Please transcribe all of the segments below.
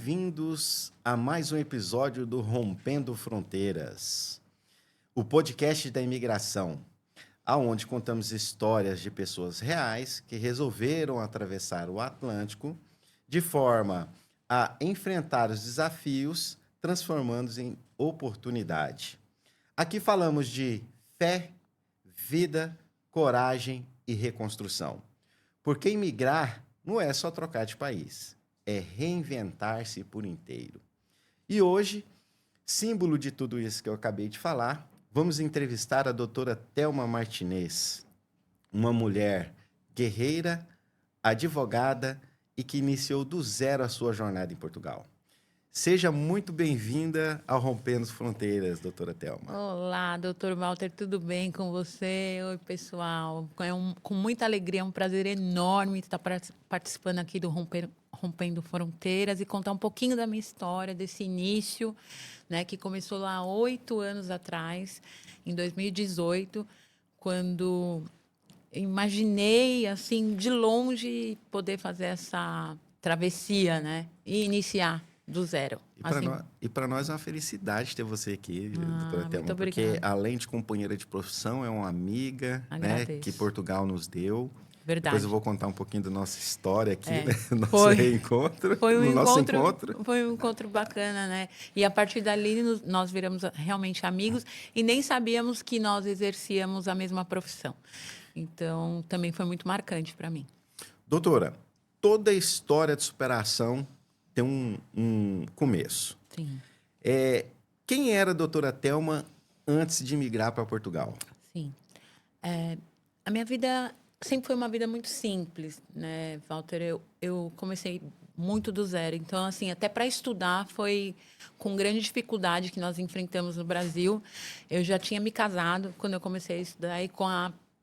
bem-vindos a mais um episódio do Rompendo Fronteiras, o podcast da imigração, aonde contamos histórias de pessoas reais que resolveram atravessar o Atlântico de forma a enfrentar os desafios, transformando-os em oportunidade. Aqui falamos de fé, vida, coragem e reconstrução. Porque imigrar não é só trocar de país, é reinventar-se por inteiro. E hoje, símbolo de tudo isso que eu acabei de falar, vamos entrevistar a doutora Thelma Martinez, uma mulher guerreira, advogada e que iniciou do zero a sua jornada em Portugal. Seja muito bem-vinda ao Rompendo Fronteiras, doutora Thelma. Olá, doutor Walter, tudo bem com você? Oi, pessoal. Com muita alegria, é um prazer enorme estar participando aqui do Rompendo Fronteiras e contar um pouquinho da minha história, desse início, né, que começou lá há 8 anos atrás, em 2018, quando imaginei, assim, de longe, poder fazer essa travessia, né, e iniciar do zero. E para nós é uma felicidade ter você aqui, doutora Muito Thelma, porque obrigada. além de companheira de profissão, é uma amiga, né, que Agradeço. Portugal nos deu. Verdade. Depois eu vou contar um pouquinho da nossa história aqui, né? Nosso Foi. reencontro, Foi um nosso encontro, encontro. foi um encontro bacana, né? E a partir dali nós viramos realmente amigos e nem sabíamos que nós exercíamos a mesma profissão. Então, também foi muito marcante para mim. Doutora, toda história de superação tem um começo. Sim, Quem era a doutora Thelma antes de migrar para Portugal? sim. A minha vida sempre foi uma vida muito simples, né, Walter? Eu comecei muito do zero. Então, assim, até para estudar foi com grande dificuldade que nós enfrentamos no Brasil. Eu já tinha me casado quando eu comecei a estudar e com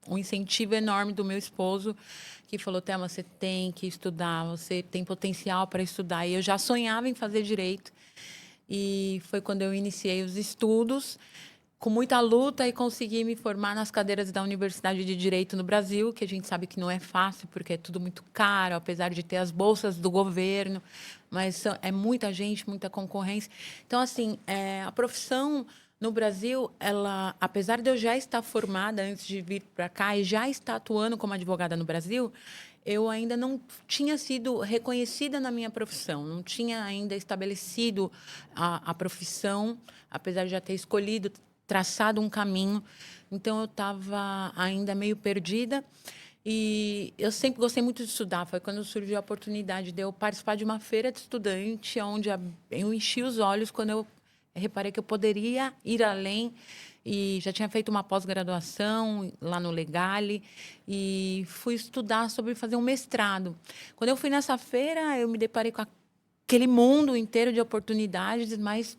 um incentivo enorme do meu esposo, que falou, Thelma, você tem que estudar, você tem potencial para estudar. E eu já sonhava em fazer direito. E foi quando eu iniciei os estudos, com muita luta, e consegui me formar nas cadeiras da Universidade de Direito no Brasil, que a gente sabe que não é fácil, porque é tudo muito caro, apesar de ter as bolsas do governo, mas é muita gente, muita concorrência. Então, assim, a profissão no Brasil, ela, apesar de eu já estar formada antes de vir para cá e já estar atuando como advogada no Brasil, eu ainda não tinha sido reconhecida na minha profissão, não tinha ainda estabelecido a profissão, apesar de já ter escolhido, traçado um caminho. Então, eu estava ainda meio perdida. E eu sempre gostei muito de estudar. Foi quando surgiu a oportunidade de eu participar de uma feira de estudante, onde eu enchi os olhos quando eu reparei que eu poderia ir além. E já tinha feito uma pós-graduação lá no Legale e fui estudar sobre fazer um mestrado. Quando eu fui nessa feira, eu me deparei com aquele mundo inteiro de oportunidades, mas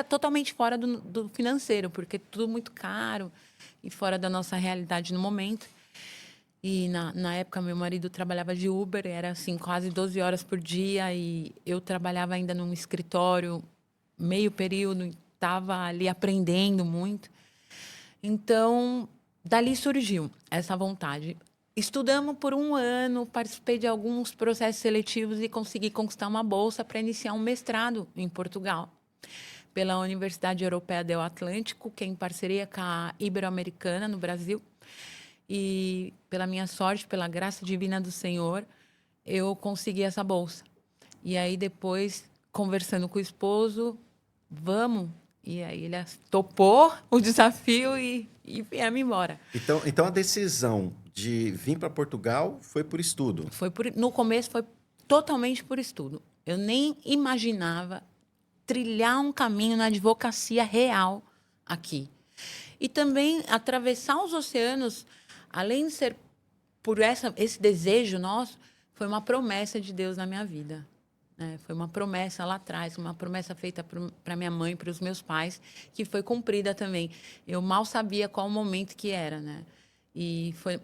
totalmente fora do financeiro, porque tudo muito caro e fora da nossa realidade no momento. E na época, meu marido trabalhava de Uber, era assim, quase 12 horas por dia, e eu trabalhava ainda num escritório, meio período, estava ali aprendendo muito. Então, dali surgiu essa vontade. Estudamos por 1 ano, participei de alguns processos seletivos e consegui conquistar uma bolsa para iniciar um mestrado em Portugal, pela Universidade Europeia do Atlântico, que é em parceria com a Ibero-Americana, no Brasil. E, pela minha sorte, pela graça divina do Senhor, eu consegui essa bolsa. E aí, depois, conversando com o esposo, vamos. E aí, ele topou o desafio e viemos embora. Então a decisão de vir para Portugal foi por estudo. No começo, foi totalmente por estudo. Eu nem imaginava trilhar um caminho na advocacia real aqui. E também atravessar os oceanos, além de ser por esse desejo nosso, foi uma promessa de Deus na minha vida. Foi uma promessa lá atrás, uma promessa feita para minha mãe, para os meus pais, que foi cumprida também. Eu mal sabia qual o momento que era, né?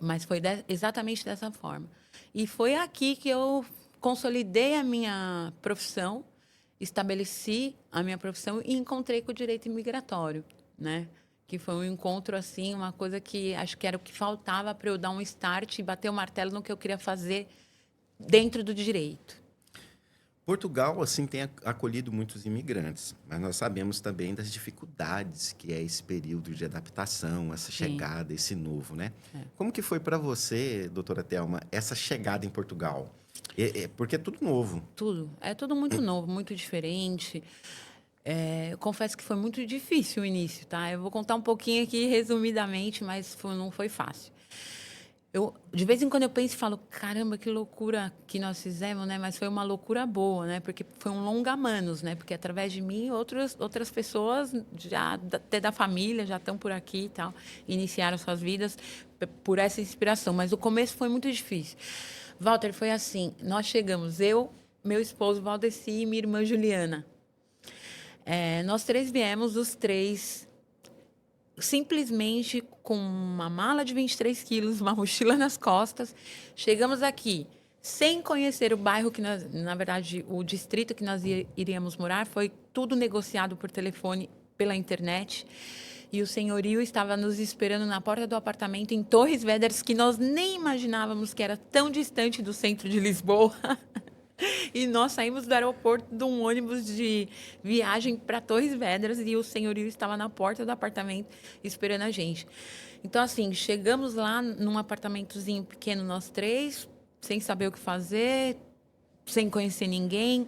Mas foi exatamente dessa forma. E foi aqui que eu consolidei a minha profissão, estabeleci a minha profissão e encontrei com o direito imigratório, né? Que foi um encontro, assim, uma coisa que acho que era o que faltava para eu dar um start e bater o martelo no que eu queria fazer dentro do direito. Portugal, assim, tem acolhido muitos imigrantes, mas nós sabemos também das dificuldades que é esse período de adaptação, essa Sim. chegada, esse novo, né? É. Como que foi para você, doutora Thelma, essa chegada em Portugal? Porque é tudo novo. Tudo. É tudo muito novo, muito diferente. Eu confesso que foi muito difícil o início, tá? Eu vou contar um pouquinho aqui resumidamente, mas não foi fácil. De vez em quando eu penso e falo, caramba, que loucura que nós fizemos, né? Mas foi uma loucura boa, né? Porque foi um longa-manos, né? Porque através de mim, outras pessoas, até da família, já estão por aqui e tal, iniciaram suas vidas por essa inspiração. Mas o começo foi muito difícil. Walter, foi assim, nós chegamos, eu, meu esposo Valdeci e minha irmã Juliana. Nós três viemos, os três simplesmente com uma mala de 23 quilos, uma mochila nas costas. Chegamos aqui sem conhecer o bairro que nós, na verdade, o distrito que nós iríamos morar. Foi tudo negociado por telefone, pela internet. E o senhorio estava nos esperando na porta do apartamento em Torres Vedras, que nós nem imaginávamos que era tão distante do centro de Lisboa. E nós saímos do aeroporto de um ônibus de viagem para Torres Vedras e o senhorio estava na porta do apartamento esperando a gente. Então, assim, chegamos lá num apartamentozinho pequeno, nós três, sem saber o que fazer, sem conhecer ninguém,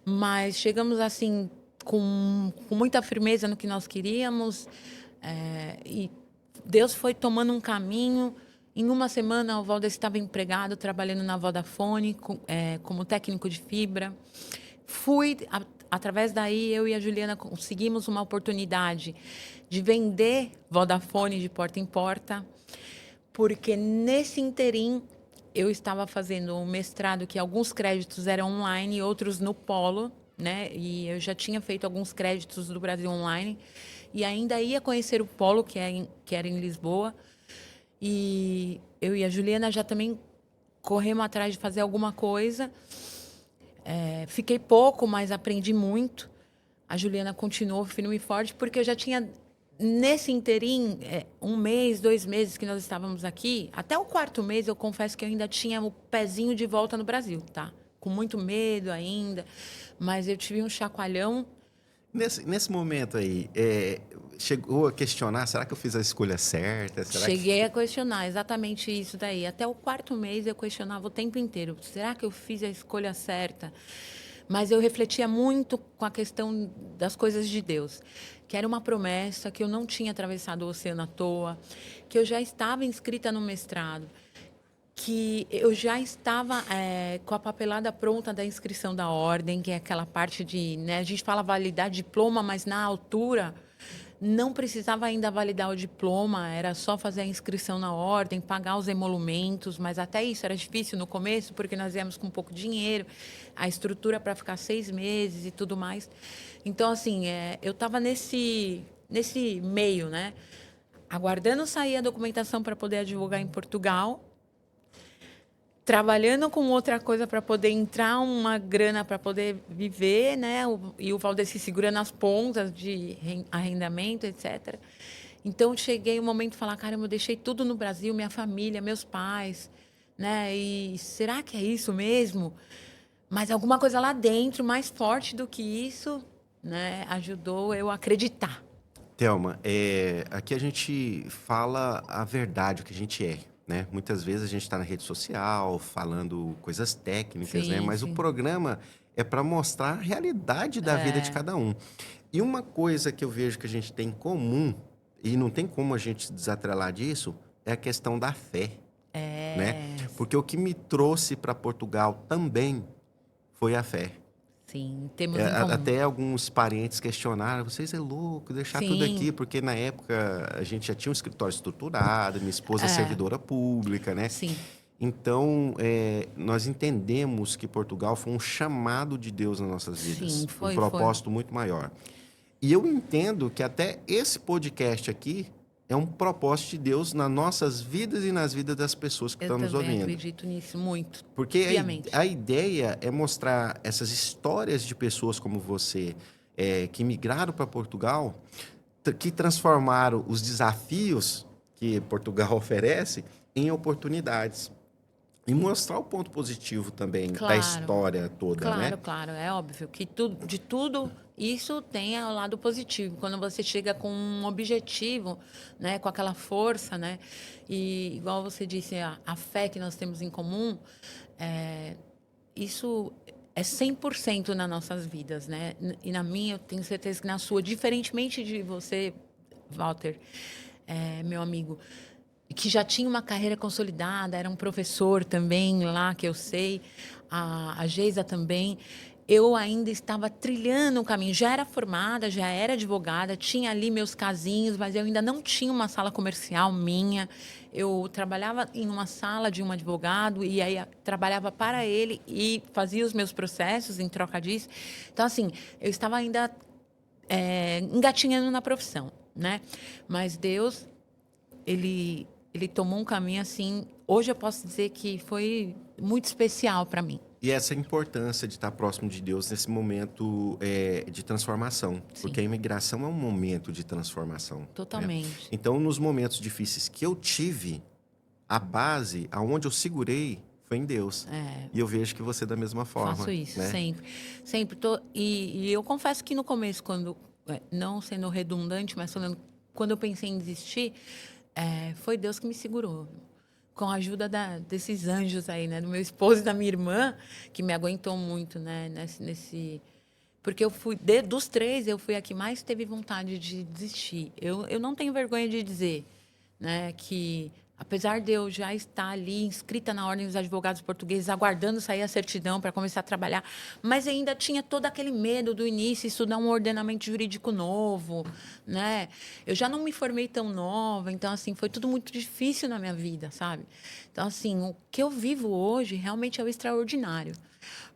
mas chegamos, assim, com muita firmeza no que nós queríamos, e Deus foi tomando um caminho. Em uma semana, o Valdes estava empregado, trabalhando na Vodafone, como técnico de fibra. Através daí, eu e a Juliana conseguimos uma oportunidade de vender Vodafone de porta em porta, porque nesse interim eu estava fazendo um mestrado que alguns créditos eram online e outros no Polo, né? E eu já tinha feito alguns créditos do Brasil online e ainda ia conhecer o Polo, que era em Lisboa. E eu e a Juliana já também corremos atrás de fazer alguma coisa. Fiquei pouco, mas aprendi muito. A Juliana continuou firme e forte, porque eu já tinha, nesse interim, 1 mês, 2 meses que nós estávamos aqui. Até o 4º mês, eu confesso que eu ainda tinha o pezinho de volta no Brasil, tá? Com muito medo ainda. Mas eu tive um chacoalhão. Nesse momento aí, chegou a questionar, será que eu fiz a escolha certa? Cheguei a questionar exatamente isso daí. Até o 4º mês eu questionava o tempo inteiro. Será que eu fiz a escolha certa? Mas eu refletia muito com a questão das coisas de Deus. Que era uma promessa, que eu não tinha atravessado o oceano à toa, que eu já estava inscrita no mestrado, que eu já estava com a papelada pronta da inscrição da ordem, que é aquela parte de... Né, a gente fala validar diploma, mas na altura não precisava ainda validar o diploma, era só fazer a inscrição na ordem, pagar os emolumentos, mas até isso era difícil no começo, porque nós íamos com pouco dinheiro, a estrutura para ficar 6 meses e tudo mais. Então, assim, eu estava nesse meio, né? Aguardando sair a documentação para poder advogar em Portugal, trabalhando com outra coisa para poder entrar uma grana para poder viver, né? E o Valdeci segurando as pontas de arrendamento, etc. Então, cheguei um momento de falar, caramba, eu deixei tudo no Brasil, minha família, meus pais, né? E será que é isso mesmo? Mas alguma coisa lá dentro, mais forte do que isso, né? Ajudou eu a acreditar. Thelma, aqui a gente fala a verdade, o que a gente é, né? Muitas vezes a gente está na rede social falando coisas técnicas, né? Sim, Mas o sim. programa é para mostrar a realidade da vida de cada um. E uma coisa que eu vejo que a gente tem em comum, e não tem como a gente se desatrelar disso, é a questão da fé, né? Porque o que me trouxe para Portugal também foi a fé. Sim, temos em comum. Até alguns parentes questionaram, vocês é louco deixar tudo Sim, aqui, porque na época a gente já tinha um escritório estruturado, minha esposa é servidora pública, né? sim. Então, nós entendemos que Portugal foi um chamado de Deus nas nossas Sim, vidas, um foi. propósito muito maior. E eu entendo que até esse podcast aqui é um propósito de Deus nas nossas vidas e nas vidas das pessoas que Eu estão nos também ouvindo. acredito nisso muito, Porque piamente. a ideia é mostrar essas histórias de pessoas como você, que migraram para Portugal, que transformaram os desafios que Portugal oferece em oportunidades. E mostrar o ponto positivo também da Claro, história toda, né? claro, claro. É óbvio que de tudo isso tem o lado positivo. Quando você chega com um objetivo, né, com aquela força, né, e igual você disse, a fé que nós temos em comum, é, isso é 100% nas nossas vidas, né? E na minha, eu tenho certeza que na sua, diferentemente de você, Walter, meu amigo, que já tinha uma carreira consolidada, era um professor também lá, que eu sei, a Geisa também. Eu ainda estava trilhando o caminho, já era formada, já era advogada, tinha ali meus casinhos, mas eu ainda não tinha uma sala comercial minha. Eu trabalhava em uma sala de um advogado e aí trabalhava para ele e fazia os meus processos em troca disso. Então, assim, eu estava ainda engatinhando na profissão, né? Mas Deus, ele tomou um caminho assim. Hoje eu posso dizer que foi muito especial para mim. E essa importância de estar próximo de Deus nesse momento de transformação. Porque Sim, a imigração é um momento de transformação, né? totalmente. Então, nos momentos difíceis que eu tive, a base, aonde eu segurei, foi em Deus. É, E eu vejo que você da mesma faço forma, isso né? sempre, sempre tô, e eu confesso que no começo, quando não sendo redundante, mas falando, quando eu pensei em desistir, foi Deus que me segurou. Com a ajuda desses anjos aí, né? Do meu esposo e da minha irmã, que me aguentou muito, né? Porque eu fui, dos três, eu fui a que mais teve vontade de desistir. Eu não tenho vergonha de dizer, né? Que apesar de eu já estar ali inscrita na Ordem dos Advogados Portugueses, aguardando sair a certidão para começar a trabalhar, mas ainda tinha todo aquele medo do início, estudar um ordenamento jurídico novo, né? Eu já não me formei tão nova, então assim foi tudo muito difícil na minha vida, sabe? Então assim, o que eu vivo hoje realmente é o extraordinário,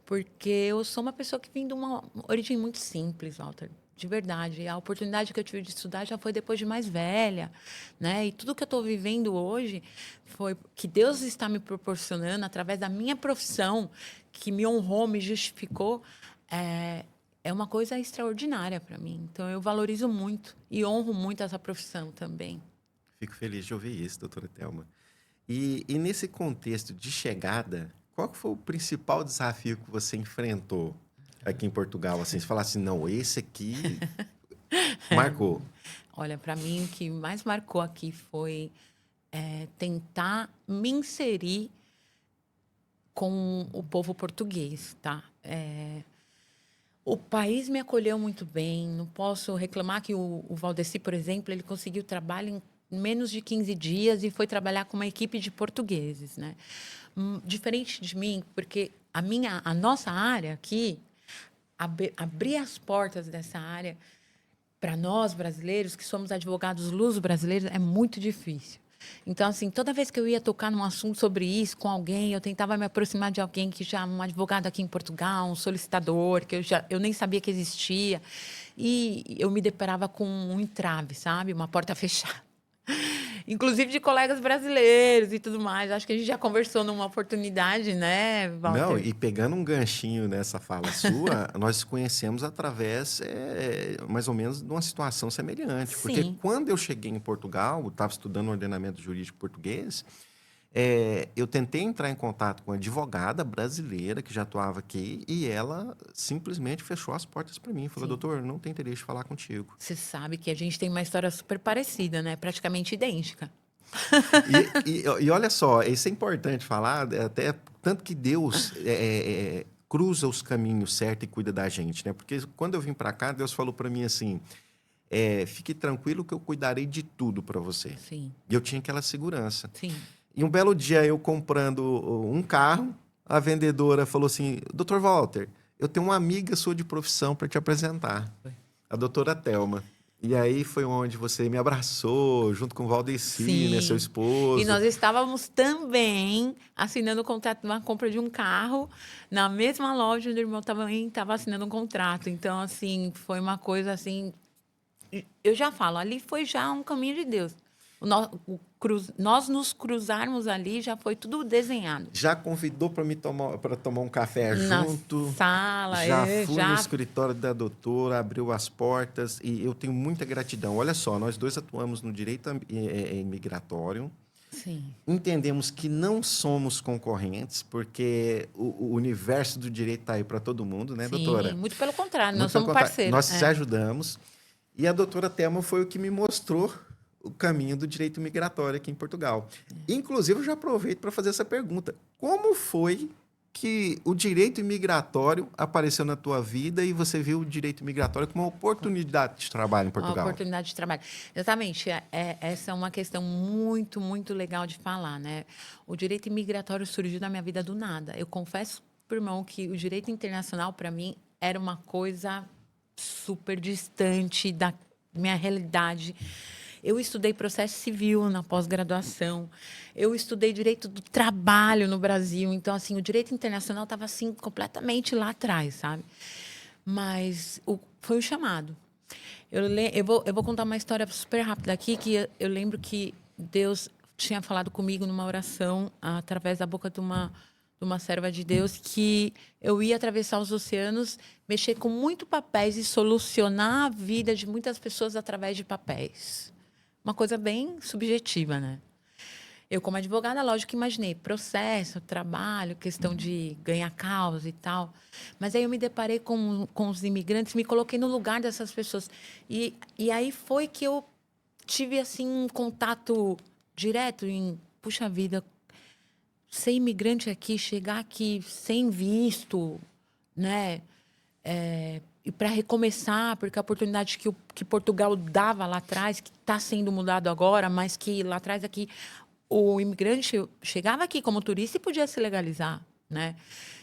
porque eu sou uma pessoa que vem de uma origem muito simples, Walter. De verdade. A oportunidade que eu tive de estudar já foi depois de mais velha, né? E tudo que eu estou vivendo hoje foi que Deus está me proporcionando através da minha profissão, que me honrou, me justificou, é uma coisa extraordinária para mim. Então eu valorizo muito e honro muito essa profissão também. Fico feliz de ouvir isso, doutora Thelma. E nesse contexto de chegada, qual que foi o principal desafio que você enfrentou aqui em Portugal? Assim, você falar assim, não, esse aqui marcou. Olha, para mim o que mais marcou aqui foi tentar me inserir com o povo português, tá? O país me acolheu muito bem, não posso reclamar que o Valdeci, por exemplo, ele conseguiu trabalho em menos de 15 dias e foi trabalhar com uma equipe de portugueses, né? Diferente de mim, porque a nossa área aqui, abrir as portas dessa área para nós brasileiros, que somos advogados luso-brasileiros, é muito difícil. Então, assim, toda vez que eu ia tocar num assunto sobre isso com alguém, eu tentava me aproximar de alguém que já, um advogado aqui em Portugal, um solicitador, que eu nem sabia que existia. E eu me deparava com um entrave, sabe? Uma porta fechada. Inclusive de colegas brasileiros e tudo mais. Acho que a gente já conversou numa oportunidade, né, Não, Walter? e pegando um ganchinho nessa fala sua, nós nos conhecemos através, mais ou menos, de uma situação semelhante. Porque Sim. quando eu cheguei em Portugal, estava estudando ordenamento jurídico português, eu tentei entrar em contato com uma advogada brasileira que já atuava aqui e ela simplesmente fechou as portas para mim. Falou, Sim. doutor, não tem interesse de falar contigo. Você sabe que a gente tem uma história super parecida, né? Praticamente idêntica. E olha só, isso é importante falar, até tanto que Deus cruza os caminhos certos e cuida da gente, né? Porque quando eu vim para cá, Deus falou para mim assim: fique tranquilo que eu cuidarei de tudo para você. Sim, E eu tinha aquela segurança. sim. E um belo dia eu comprando um carro, a vendedora falou assim: Doutor Walter, eu tenho uma amiga sua de profissão para te apresentar, a doutora Thelma. E aí foi onde você me abraçou, junto com o Valdeci, né, seu Sim. E esposo. nós estávamos também assinando o contrato de uma compra de um carro na mesma loja onde o irmão também estava assinando um contrato. Então, assim, foi uma coisa assim. Eu já falo, ali foi já um caminho de Deus. Nós nos cruzarmos ali já foi tudo desenhado. Já convidou para tomar um café Na junto. sala, Já fui no já. escritório da doutora, abriu as portas e eu tenho muita gratidão. Olha só, nós dois atuamos no direito imigratório. Sim. Entendemos que não somos concorrentes, porque o universo do direito está aí para todo mundo, né, Sim, doutora? muito pelo contrário, Muito nós pelo somos contrário, parceiros. nós se ajudamos. E a doutora Thelma foi o que me mostrou o caminho do direito migratório aqui em Portugal. Inclusive, eu já aproveito para fazer essa pergunta. Como foi que o direito imigratório apareceu na tua vida e você viu o direito migratório como uma oportunidade de trabalho em Uma Portugal? oportunidade de trabalho. Exatamente. Essa é uma questão muito, muito legal de falar, né? O direito imigratório surgiu na minha vida do nada. Eu confesso, pro irmão, que o direito internacional, para mim, era uma coisa super distante da minha realidade. Eu estudei processo civil na pós-graduação. Eu estudei direito do trabalho no Brasil. Então, assim, o direito internacional estava assim completamente lá atrás, sabe? Mas foi o chamado. Eu vou contar uma história super rápida aqui, que eu lembro que Deus tinha falado comigo numa oração, através da boca de uma serva de Deus, que eu ia atravessar os oceanos, mexer com muito papéis e solucionar a vida de muitas pessoas através de papéis. Uma coisa bem subjetiva, né? Eu, como advogada, lógico que imaginei processo, trabalho, questão de ganhar causa e tal. Mas aí eu me deparei com os imigrantes, me coloquei no lugar dessas pessoas. E aí foi que eu tive assim um contato direto em, puxa vida, ser imigrante aqui, chegar aqui sem visto, né? E para recomeçar, porque a oportunidade que Portugal dava lá atrás, que está sendo mudado agora, mas que lá atrás aqui o imigrante chegava aqui como turista e podia se legalizar, né?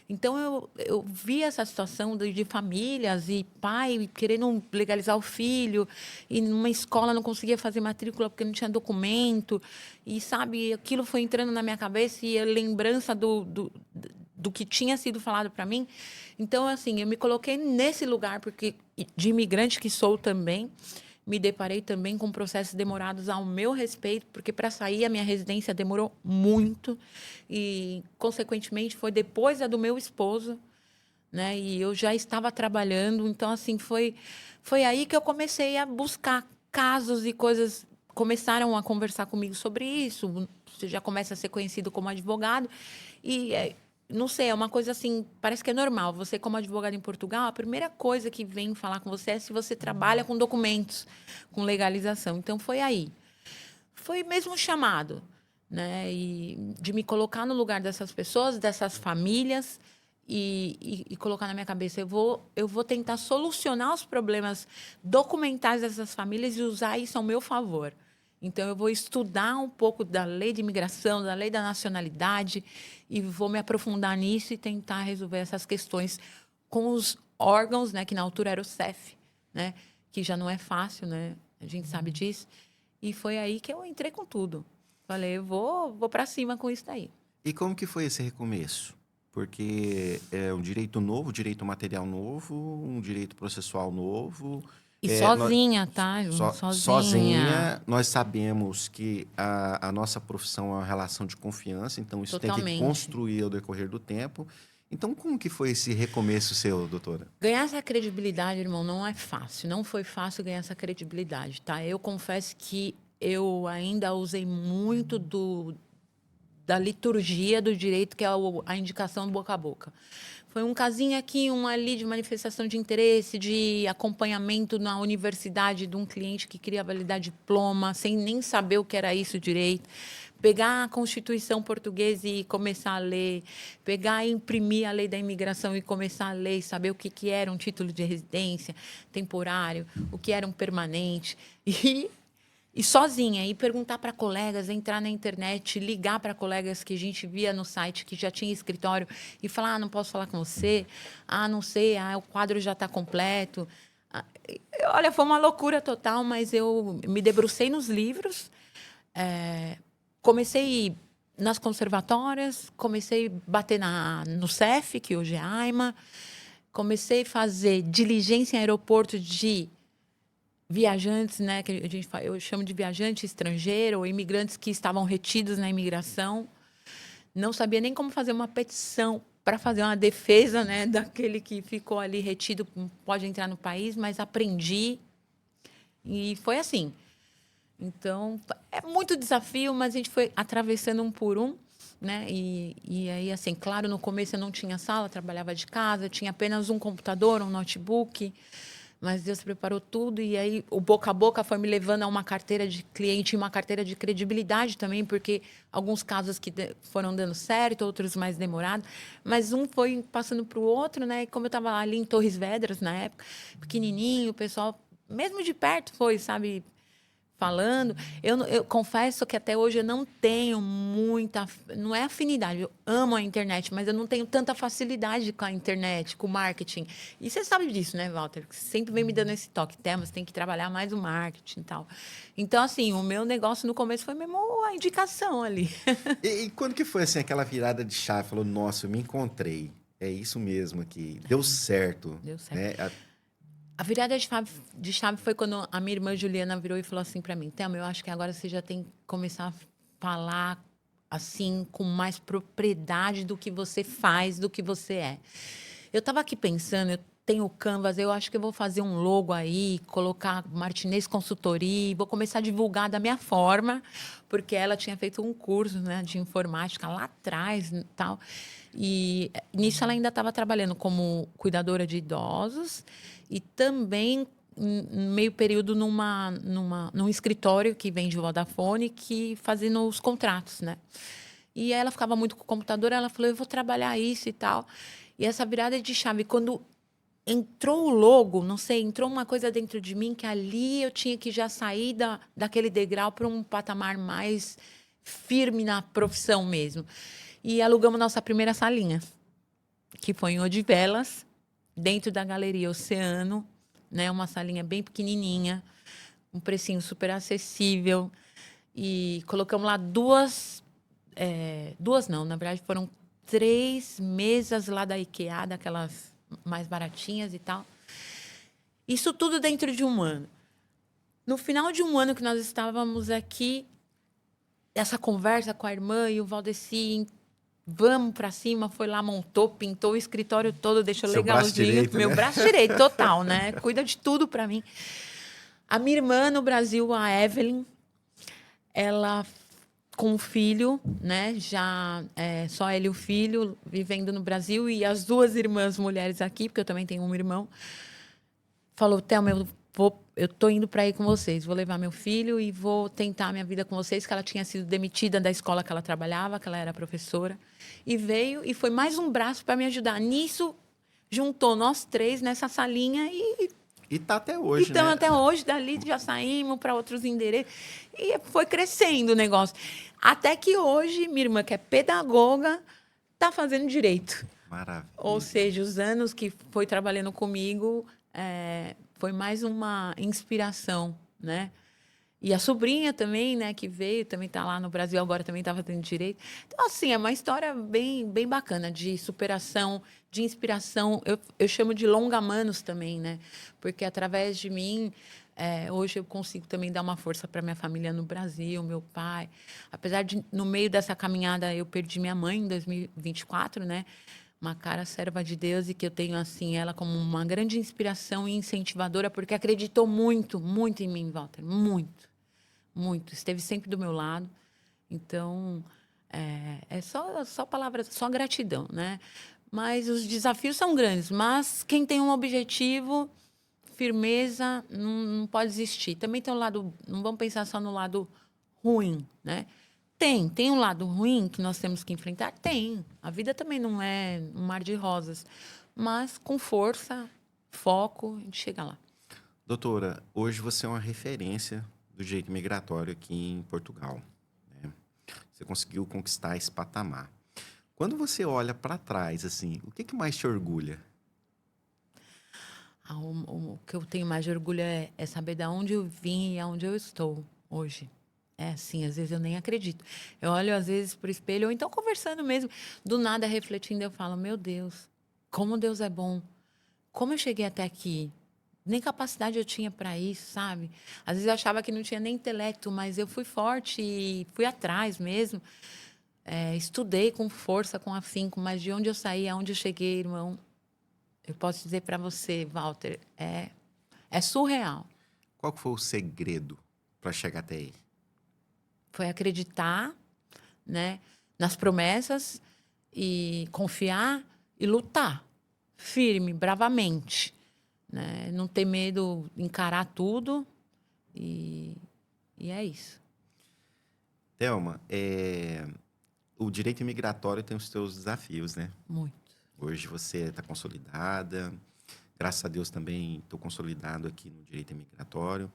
Então eu vi essa situação de famílias e pai querendo legalizar o filho e numa escola não conseguia fazer matrícula porque não tinha documento e sabe aquilo foi entrando na minha cabeça e a lembrança do que tinha sido falado para mim. Então assim eu me coloquei nesse lugar porque de imigrante que sou também. Me deparei também com processos demorados ao meu respeito, porque para sair a minha residência demorou muito e, consequentemente, foi depois a do meu esposo, né? E eu já estava trabalhando, então assim foi aí que eu comecei a buscar casos e coisas começaram a conversar comigo sobre isso. Você já começa a ser conhecido como advogado e não sei, é uma coisa assim, parece que é normal. Você, como advogado em Portugal, a primeira coisa que vem falar com você é se você trabalha com documentos, com legalização. Então, foi aí. Foi mesmo um chamado, né? E de me colocar no lugar dessas pessoas, dessas famílias, e colocar na minha cabeça, eu vou tentar solucionar os problemas documentais dessas famílias e usar isso ao meu favor. Então, eu vou estudar um pouco da lei de imigração, da lei da nacionalidade, e vou me aprofundar nisso e tentar resolver essas questões com os órgãos, né, que na altura era o CEF, né, que já não é fácil, né, a gente sabe disso. E foi aí que eu entrei com tudo. Falei, eu vou para cima com isso daí. E como que foi esse recomeço? Porque é um direito novo, direito material novo, um direito processual novo. E É, nós, sozinha, tá, Ju? Sozinha. sozinha, nós sabemos que a nossa profissão é uma relação de confiança, então isso tem que Totalmente. construir ao decorrer do tempo. Então, como que foi esse recomeço seu, doutora? Ganhar essa credibilidade, irmão, não é fácil. Não foi fácil ganhar essa credibilidade, tá? Eu confesso que eu ainda usei muito da liturgia do direito, que é a indicação do boca a boca. Foi um casinho aqui, um ali de manifestação de interesse, de acompanhamento na universidade de um cliente que queria validar diploma, sem nem saber o que era isso direito. Pegar a Constituição portuguesa e começar a ler, pegar e imprimir a lei da imigração e começar a ler, saber o que era um título de residência temporário, o que era um permanente. E sozinha, e perguntar para colegas, entrar na internet, ligar para colegas que a gente via no site, que já tinha escritório, e falar, não posso falar com você, não sei, o quadro já está completo. Olha, foi uma loucura total, mas eu me debrucei nos livros, comecei nas conservatórias, comecei a bater no CEF, que hoje é AIMA, comecei a fazer diligência em aeroporto de viajantes, né, que eu chamo de viajante estrangeiro, ou imigrantes que estavam retidos na imigração. Não sabia nem como fazer uma petição para fazer uma defesa, né, daquele que ficou ali retido, pode entrar no país, mas aprendi. E foi assim. Então, é muito desafio, mas a gente foi atravessando um por um, né? E aí, assim, claro, no começo eu não tinha sala, trabalhava de casa, tinha apenas um computador, um notebook, mas Deus preparou tudo. E aí, o boca a boca foi me levando a uma carteira de cliente e uma carteira de credibilidade também, porque alguns casos que foram dando certo, outros mais demorados, mas um foi passando para o outro, né? E como eu estava ali em Torres Vedras na época, pequenininho, o pessoal, mesmo de perto, foi, sabe, falando. Eu confesso que até hoje eu não tenho muita. Não é afinidade, eu amo a internet, mas eu não tenho tanta facilidade com a internet, com o marketing. E você sabe disso, né, Walter? Que você sempre vem me dando esse toque. Temas, tem que trabalhar mais o marketing e tal. Então, assim, o meu negócio no começo foi mesmo a indicação ali. E quando que foi assim aquela virada de chave? Falou, nossa, eu me encontrei. É isso mesmo aqui. Deu certo, Deu certo. né? A virada de chave foi quando a minha irmã Juliana virou e falou assim para mim: Thelma, eu acho que agora você já tem que começar a falar assim com mais propriedade do que você faz, do que você é. Eu estava aqui pensando, eu tenho o Canvas, eu acho que eu vou fazer um logo aí, colocar Martinez Consultoria, vou começar a divulgar da minha forma, porque ela tinha feito um curso, né, de informática lá atrás e tal. E nisso ela ainda estava trabalhando como cuidadora de idosos e também meio período num escritório que vende Vodafone, que fazendo os contratos, né? E aí ela ficava muito com o computador, ela falou, eu vou trabalhar isso e tal. E essa virada de chave, quando entrou o logo, não sei, entrou uma coisa dentro de mim que ali eu tinha que já sair daquele degrau para um patamar mais firme na profissão mesmo. E alugamos nossa primeira salinha, que foi em Odivelas, dentro da Galeria Oceano, né? Uma salinha bem pequenininha, um precinho super acessível. E colocamos lá duas não, na verdade foram 3 mesas lá da IKEA, daquelas mais baratinhas e tal. Isso tudo dentro de um ano. No final de um ano que nós estávamos aqui, essa conversa com a irmã e o Valdeci, vamos para cima, foi lá, montou, pintou o escritório todo, deixou Seu braço legalzinho. direito, Meu né? braço direito, total, né? Cuida de tudo para mim. A minha irmã no Brasil, a Evelyn, ela com o filho, né? Já só ele e o filho vivendo no Brasil e as duas irmãs mulheres aqui, porque eu também tenho um irmão. Falou, Thelma, eu tô indo para ir com vocês. Vou levar meu filho e vou tentar minha vida com vocês, que ela tinha sido demitida da escola que ela trabalhava, que ela era professora. E veio e foi mais um braço para me ajudar. Nisso, juntou nós três nessa salinha E tá até e hoje, estamos né? até hoje. Dali já saímos para outros endereços. E foi crescendo o negócio. Até que hoje, minha irmã, que é pedagoga, está fazendo direito. Ou Maravilha. seja, os anos que foi trabalhando comigo foi mais uma inspiração, né? E a sobrinha também, né, que veio, também está lá no Brasil, agora também está fazendo direito. Então, assim, é uma história bem, bem bacana de superação, de inspiração. Eu chamo de longa-manos também, né? Porque através de mim, hoje eu consigo também dar uma força para minha família no Brasil, meu pai. Apesar de, no meio dessa caminhada, eu perdi minha mãe em 2024, né? Uma cara serva de Deus e que eu tenho assim ela como uma grande inspiração e incentivadora porque acreditou muito, muito em mim, Walter, muito, muito. Esteve sempre do meu lado. Então é só palavras, só gratidão, né? Mas os desafios são grandes. Mas quem tem um objetivo, firmeza, não pode desistir. Também tem um lado, não vamos pensar só no lado ruim, né? Tem um lado ruim que nós temos que enfrentar? Tem. A vida também não é um mar de rosas. Mas com força, foco, a gente chega lá. Doutora, hoje você é uma referência do direito migratório aqui em Portugal, né? Você conseguiu conquistar esse patamar. Quando você olha para trás, assim, o que que mais te orgulha? O que eu tenho mais de orgulho é saber de onde eu vim e aonde eu estou hoje. É assim, às vezes eu nem acredito. Eu olho às vezes para o espelho, ou então conversando mesmo, do nada refletindo, eu falo, meu Deus, como Deus é bom. Como eu cheguei até aqui? Nem capacidade eu tinha para isso, sabe? Às vezes eu achava que não tinha nem intelecto, mas eu fui forte e fui atrás mesmo. Estudei com força, com afinco, mas de onde eu saí, aonde eu cheguei, irmão, eu posso dizer para você, Walter, é surreal. Qual que foi o segredo para chegar até aí? Foi acreditar, né, nas promessas e confiar e lutar firme, bravamente, né? Não ter medo, encarar tudo e é isso. Thelma, o direito imigratório tem os seus desafios, né? Muito. Hoje você está consolidada, graças a Deus também estou consolidado aqui no direito imigratório,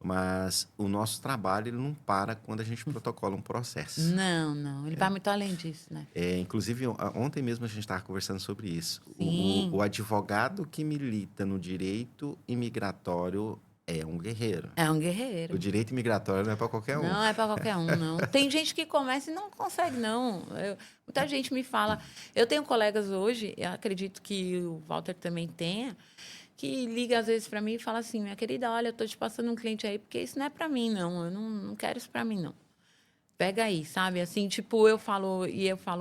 mas o nosso trabalho ele não para quando a gente protocola um processo. Não. Ele vai muito além disso, né? Inclusive, ontem mesmo a gente estava conversando sobre isso. Sim. O advogado que milita no direito imigratório é um guerreiro. É um O guerreiro. direito imigratório não é para qualquer um. Não é para qualquer um, não. Tem gente que começa e não consegue, não. Muita gente me fala. Eu tenho colegas hoje, eu acredito que o Walter também tenha, que liga às vezes para mim e fala assim: minha querida, olha, eu estou te passando um cliente aí, porque isso não é para mim, não. Eu não quero isso para mim, não. Pega aí, sabe? Assim, tipo, eu falo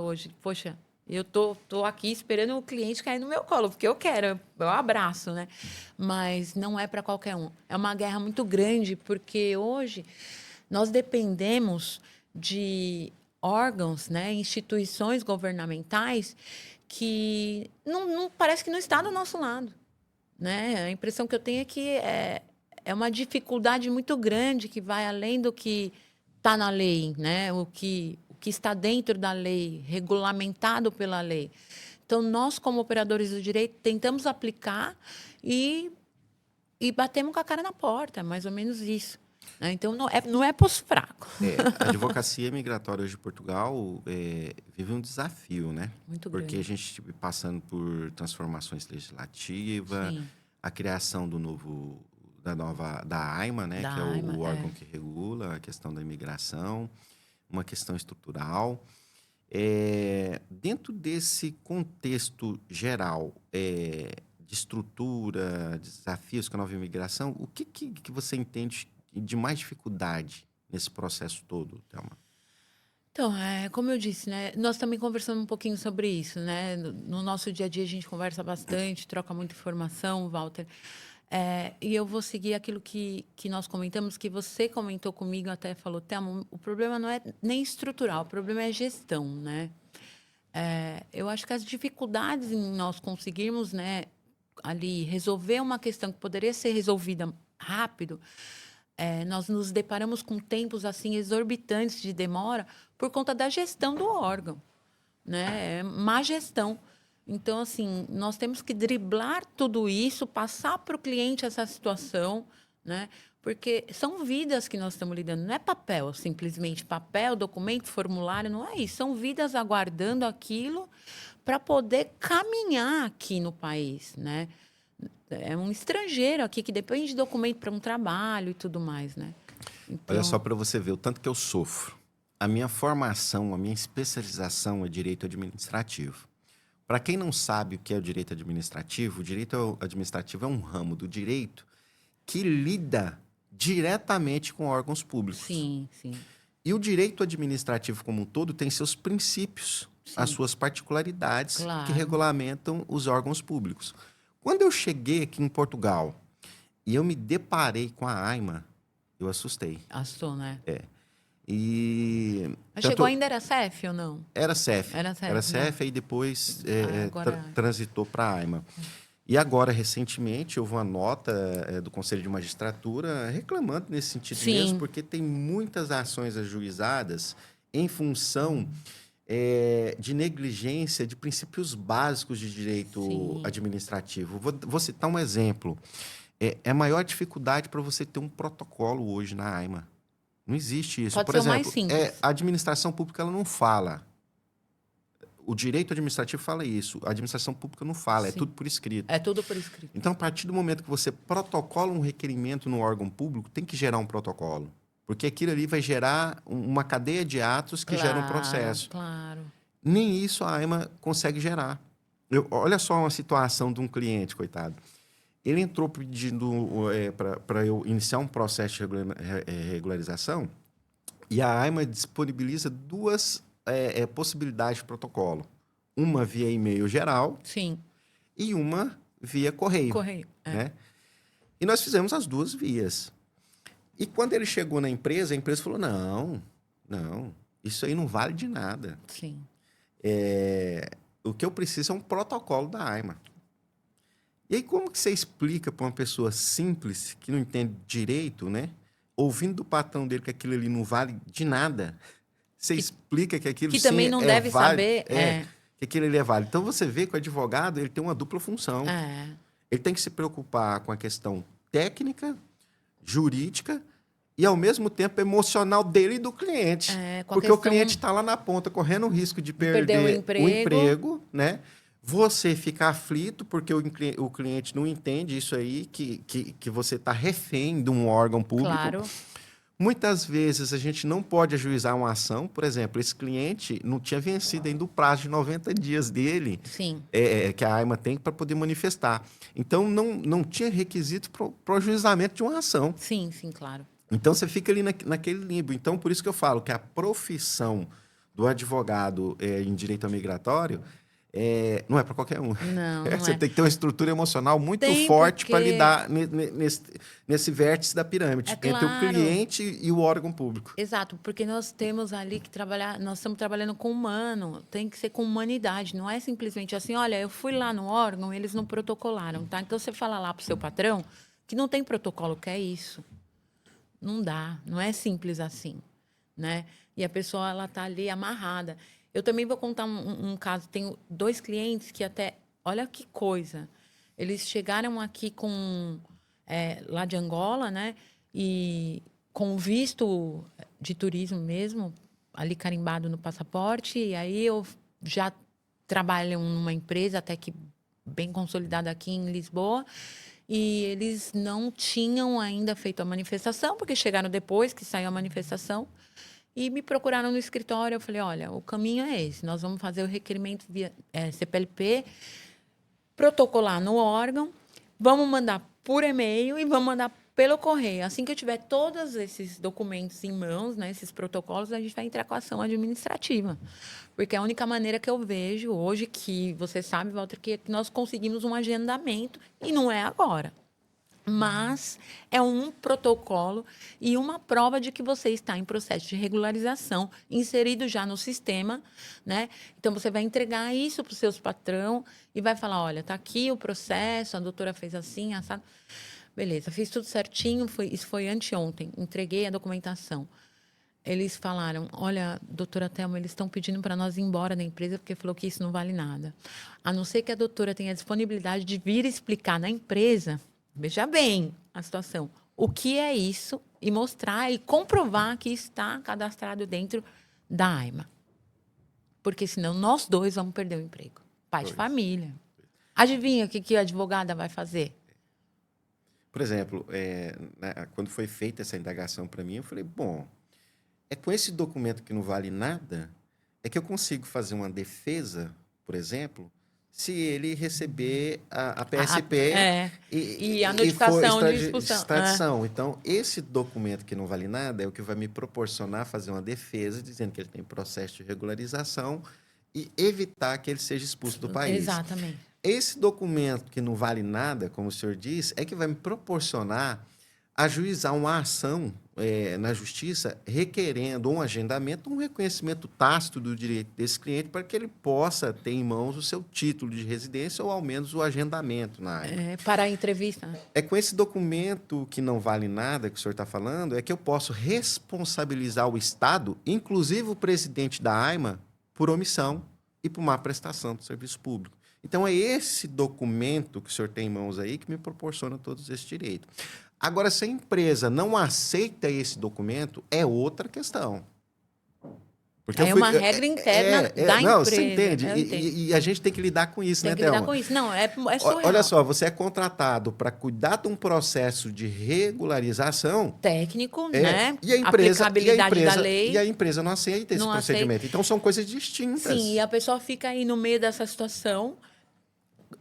hoje, poxa, eu tô aqui esperando o cliente cair no meu colo, porque eu quero, eu abraço, né? Mas não é para qualquer um. É uma guerra muito grande, porque hoje nós dependemos de órgãos, né, instituições governamentais que não parece que não está do nosso lado, né? A impressão que eu tenho é que é uma dificuldade muito grande que vai além do que está na lei, né? O que está dentro da lei, regulamentado pela lei. Então, nós, como operadores do direito, tentamos aplicar e batemos com a cara na porta, mais ou menos isso, né? Então, não é para os fracos. A advocacia migratória hoje de Portugal vive um desafio, né? Muito Porque grande. a gente passando por transformações legislativas, Sim. a criação da AIMA, né? Da Que é AIMA, o órgão que regula a questão da imigração, uma questão estrutural. Dentro desse contexto geral de estrutura, de desafios com a nova imigração, o que você entende de mais dificuldade nesse processo todo, Thelma? Então, como eu disse, né, nós também conversamos um pouquinho sobre isso, né? No nosso dia a dia a gente conversa bastante, troca muita informação, Walter. E eu vou seguir aquilo que nós comentamos, que você comentou comigo, até falou, Thelma, o problema não é nem estrutural, o problema é gestão, né? Eu acho que as dificuldades em nós conseguirmos, né, ali resolver uma questão que poderia ser resolvida rápido, nós nos deparamos com tempos assim exorbitantes de demora por conta da gestão do órgão, né? Má gestão. Então, assim, nós temos que driblar tudo isso, passar para o cliente essa situação, né? Porque são vidas que nós estamos lidando, não é papel, simplesmente papel, documento, formulário, não é isso. São vidas aguardando aquilo para poder caminhar aqui no país, né? É um estrangeiro aqui que depende de documento para um trabalho e tudo mais, né? Olha só Então, para você ver o tanto que eu sofro. A minha formação, a minha especialização é direito administrativo. Para quem não sabe o que é o direito administrativo é um ramo do direito que lida diretamente com órgãos públicos. sim. E o direito administrativo como um todo tem seus princípios, as Sim. suas particularidades que Claro. regulamentam os órgãos públicos. Quando eu cheguei aqui em Portugal e eu me deparei com a AIMA, eu assustei. Assustou, né? E Mas tanto- chegou ainda era CEF ou não? Era CEF. Era CEF, Era né? CEF e depois Agora- transitou para a AIMA. E agora, recentemente, houve uma nota do Conselho de Magistratura reclamando nesse sentido Sim. mesmo, porque tem muitas ações ajuizadas em função de negligência de princípios básicos de direito Sim. administrativo. Vou citar um exemplo. É a maior dificuldade para você ter um protocolo hoje na AIMA. Não existe isso. Pode Por ser o exemplo, mais simples. a administração pública ela não fala. O direito administrativo fala isso. A administração pública não fala. É Sim. tudo por escrito. É tudo por escrito. Então, a partir do momento que você protocola um requerimento no órgão público, tem que gerar um protocolo. Porque aquilo ali vai gerar uma cadeia de atos que geram um processo. Claro. Nem isso a AIMA consegue gerar. Olha só uma situação de um cliente, coitado. Ele entrou pedindo para eu iniciar um processo de regularização e a AIMA disponibiliza duas possibilidades de protocolo. Uma via e-mail geral Sim. e uma via correio. Correio. Né? E nós fizemos as duas vias. E quando ele chegou na empresa, a empresa falou, não, isso aí não vale de nada. Sim. O que eu preciso é um protocolo da AIMA. E aí, como que você explica para uma pessoa simples, que não entende direito, né? Ouvindo do patrão dele que aquilo ali não vale de nada, você explica que aquilo Que sim também não é deve válido, saber. que aquilo ali é válido. Então, você vê que o advogado ele tem uma dupla função. É. Ele tem que se preocupar com a questão técnica, jurídica e, ao mesmo tempo, emocional dele e do cliente. Com a Porque o questão cliente está lá na ponta, correndo o risco de perder o perder o emprego. emprego, né? Você fica aflito porque o cliente não entende isso aí, que você está refém de um órgão público. Claro. Muitas vezes a gente não pode ajuizar uma ação. Por exemplo, esse cliente não tinha vencido ainda o prazo de 90 dias dele, Sim. que a AIMA tem para poder manifestar. Então, não tinha requisito para o ajuizamento de uma ação. Sim, claro. Então, você fica ali naquele limbo. Então, por isso que eu falo que a profissão do advogado em direito migratório não é para qualquer um. Não Você é. tem que ter uma estrutura emocional muito Tem, forte para porque- lidar nesse vértice da pirâmide, entre o claro. cliente e o órgão público. Exato, porque nós temos ali que trabalhar, nós estamos trabalhando com humano, tem que ser com humanidade, não é simplesmente assim, olha, eu fui lá no órgão, eles não protocolaram, tá? Então você fala lá para o seu patrão que não tem protocolo, que é isso. Não dá, não é simples assim, né? E a pessoa, ela tá ali amarrada. Eu também vou contar um caso, tenho 2 clientes que até, olha que coisa, eles chegaram aqui com, lá de Angola, né? E com visto de turismo mesmo, ali carimbado no passaporte, e aí eu já trabalho numa empresa até que bem consolidada aqui em Lisboa, e eles não tinham ainda feito a manifestação, porque chegaram depois que saiu a manifestação, e me procuraram no escritório. Eu falei, olha, o caminho é esse, nós vamos fazer o requerimento via CPLP, protocolar no órgão, vamos mandar por e-mail e vamos mandar pelo correio. Assim que eu tiver todos esses documentos em mãos, né, esses protocolos, a gente vai entrar com a ação administrativa. Porque é a única maneira que eu vejo hoje, que você sabe, Walter, que nós conseguimos um agendamento, e não é agora. Mas é um protocolo e uma prova de que você está em processo de regularização, inserido já no sistema, né? Então, você vai entregar isso para o seu patrão e vai falar, olha, está aqui o processo, a doutora fez assim, assado. Beleza, fiz tudo certinho, isso foi anteontem, entreguei a documentação. Eles falaram, olha, doutora Thelma, eles estão pedindo para nós ir embora da empresa porque falou que isso não vale nada. A não ser que a doutora tenha disponibilidade de vir explicar na empresa, veja bem a situação, o que é isso e mostrar e comprovar que está cadastrado dentro da AIMA. Porque senão nós 2 vamos perder o emprego. Pai de família. Adivinha o que a advogada vai fazer? Por exemplo, quando foi feita essa indagação para mim, eu falei, bom, é com esse documento que não vale nada, é que eu consigo fazer uma defesa, por exemplo, se ele receber a PSP e a notificação de expulsão. extradição. Então, esse documento que não vale nada é o que vai me proporcionar fazer uma defesa, dizendo que ele tem processo de regularização e evitar que ele seja expulso do país. Exatamente. Esse documento que não vale nada, como o senhor diz, é que vai me proporcionar ajuizar uma ação na justiça requerendo um agendamento, um reconhecimento tácito do direito desse cliente para que ele possa ter em mãos o seu título de residência ou ao menos o agendamento na área. Para a entrevista. É com esse documento que não vale nada que o senhor está falando, é que eu posso responsabilizar o Estado, inclusive o presidente da AIMA, por omissão e por má prestação do serviço público. Então, é esse documento que o senhor tem em mãos aí que me proporciona todos esses direitos. Agora, se a empresa não aceita esse documento, é outra questão. Porque uma regra interna da empresa. Não, você entende? E a gente tem que lidar com isso, né, Thelma? Tem que lidar com isso. Não, é surreal. Olha só, você é contratado para cuidar de um processo de regularização técnico, né? E a empresa, aplicabilidade da lei. E a empresa não aceita esse procedimento. Então, são coisas distintas. Sim, e a pessoa fica aí no meio dessa situação,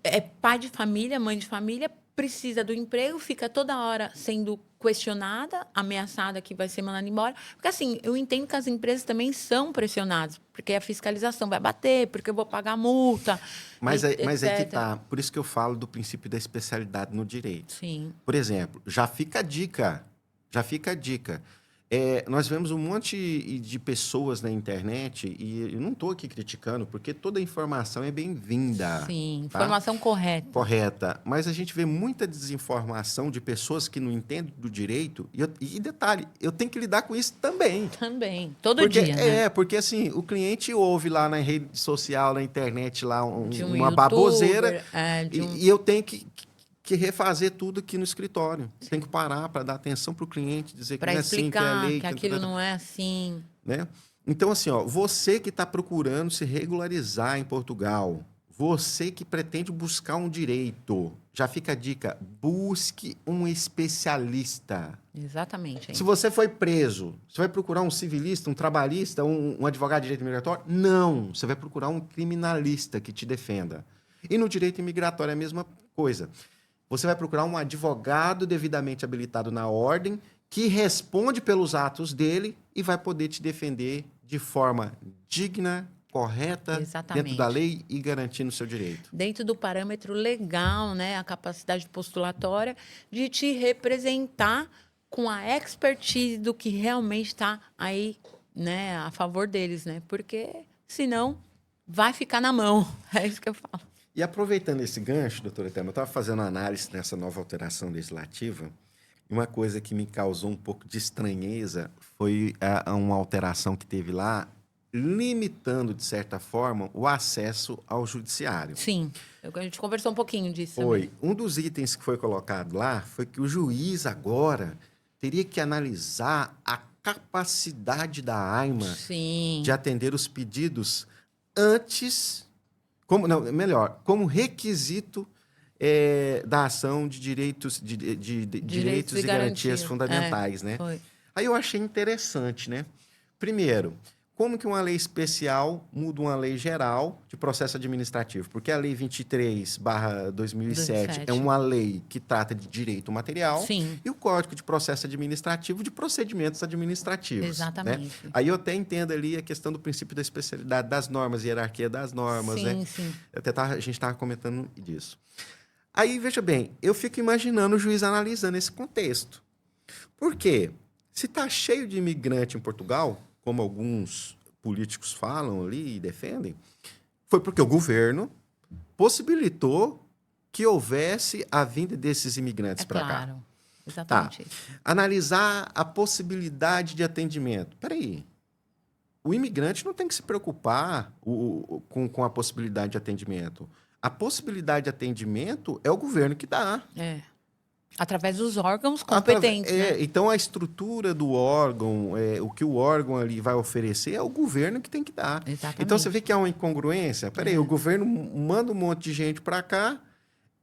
é pai de família, mãe de família, precisa do emprego, fica toda hora sendo questionada, ameaçada que vai ser mandada embora. Porque, assim, eu entendo que as empresas também são pressionadas, porque a fiscalização vai bater, porque eu vou pagar multa. Mas é que tá. Por isso que eu falo do princípio da especialidade no direito. Sim. Por exemplo, já fica a dica. Já fica a dica. Nós vemos um monte de pessoas na internet, e eu não estou aqui criticando, porque toda informação é bem-vinda. Sim, Tá? informação correta. Correta. Mas a gente vê muita desinformação de pessoas que não entendem do direito. E detalhe, eu tenho que lidar com isso também. Também, todo dia, né? Porque assim, o cliente ouve lá na rede social, na internet, lá De um uma youtuber, baboseira, de um... e eu tenho que refazer tudo aqui no escritório. Tem que parar para dar atenção para o cliente, dizer que para não é assim, que é a explicar lei. que aquilo não é assim. Né? Então, assim, ó, você que está procurando se regularizar em Portugal, você que pretende buscar um direito, já fica a dica, busque um especialista. Exatamente. Hein? Se você foi preso, você vai procurar um civilista, um trabalhista, um advogado de direito imigratório? Não, você vai procurar um criminalista que te defenda. E no direito imigratório é a mesma coisa. Você vai procurar um advogado devidamente habilitado na ordem que responde pelos atos dele e vai poder te defender de forma digna, correta, Exatamente. dentro da lei e garantindo o seu direito. Dentro do parâmetro legal, né, a capacidade postulatória de te representar com a expertise do que realmente está aí, né, a favor deles, né? Porque senão vai ficar na mão. É isso que eu falo. E aproveitando esse gancho, doutora Thelma, eu estava fazendo análise nessa nova alteração legislativa, e uma coisa que me causou um pouco de estranheza foi uma alteração que teve lá, limitando, de certa forma, o acesso ao judiciário. Sim, a gente conversou um pouquinho disso. Foi. Um dos itens que foi colocado lá foi que o juiz agora teria que analisar a capacidade da AIMA de atender os pedidos antes... como requisito da ação de direitos, direitos e garantias fundamentais, né? Foi. Aí eu achei interessante, né? Primeiro, como que uma lei especial muda uma lei geral de processo administrativo? Porque a Lei 23/2007 é uma lei que trata de direito material. Sim. E o Código de Processo Administrativo de procedimentos administrativos. Exatamente. Né? Aí eu até entendo ali a questão do princípio da especialidade das normas, hierarquia das normas. Sim, né? sim. A gente estava comentando disso. Aí, veja bem, eu fico imaginando o juiz analisando esse contexto. Por quê? Se está cheio de imigrante em Portugal, como alguns políticos falam ali e defendem, foi porque o governo possibilitou que houvesse a vinda desses imigrantes para cá. Claro, exatamente. Tá. Analisar a possibilidade de atendimento. Peraí, o imigrante não tem que se preocupar com a possibilidade de atendimento. A possibilidade de atendimento é o governo que dá. Através dos órgãos competentes. Né? Então, a estrutura do órgão, o que o órgão ali vai oferecer é o governo que tem que dar. Exatamente. Então, você vê que há uma incongruência. Peraí, o governo manda um monte de gente para cá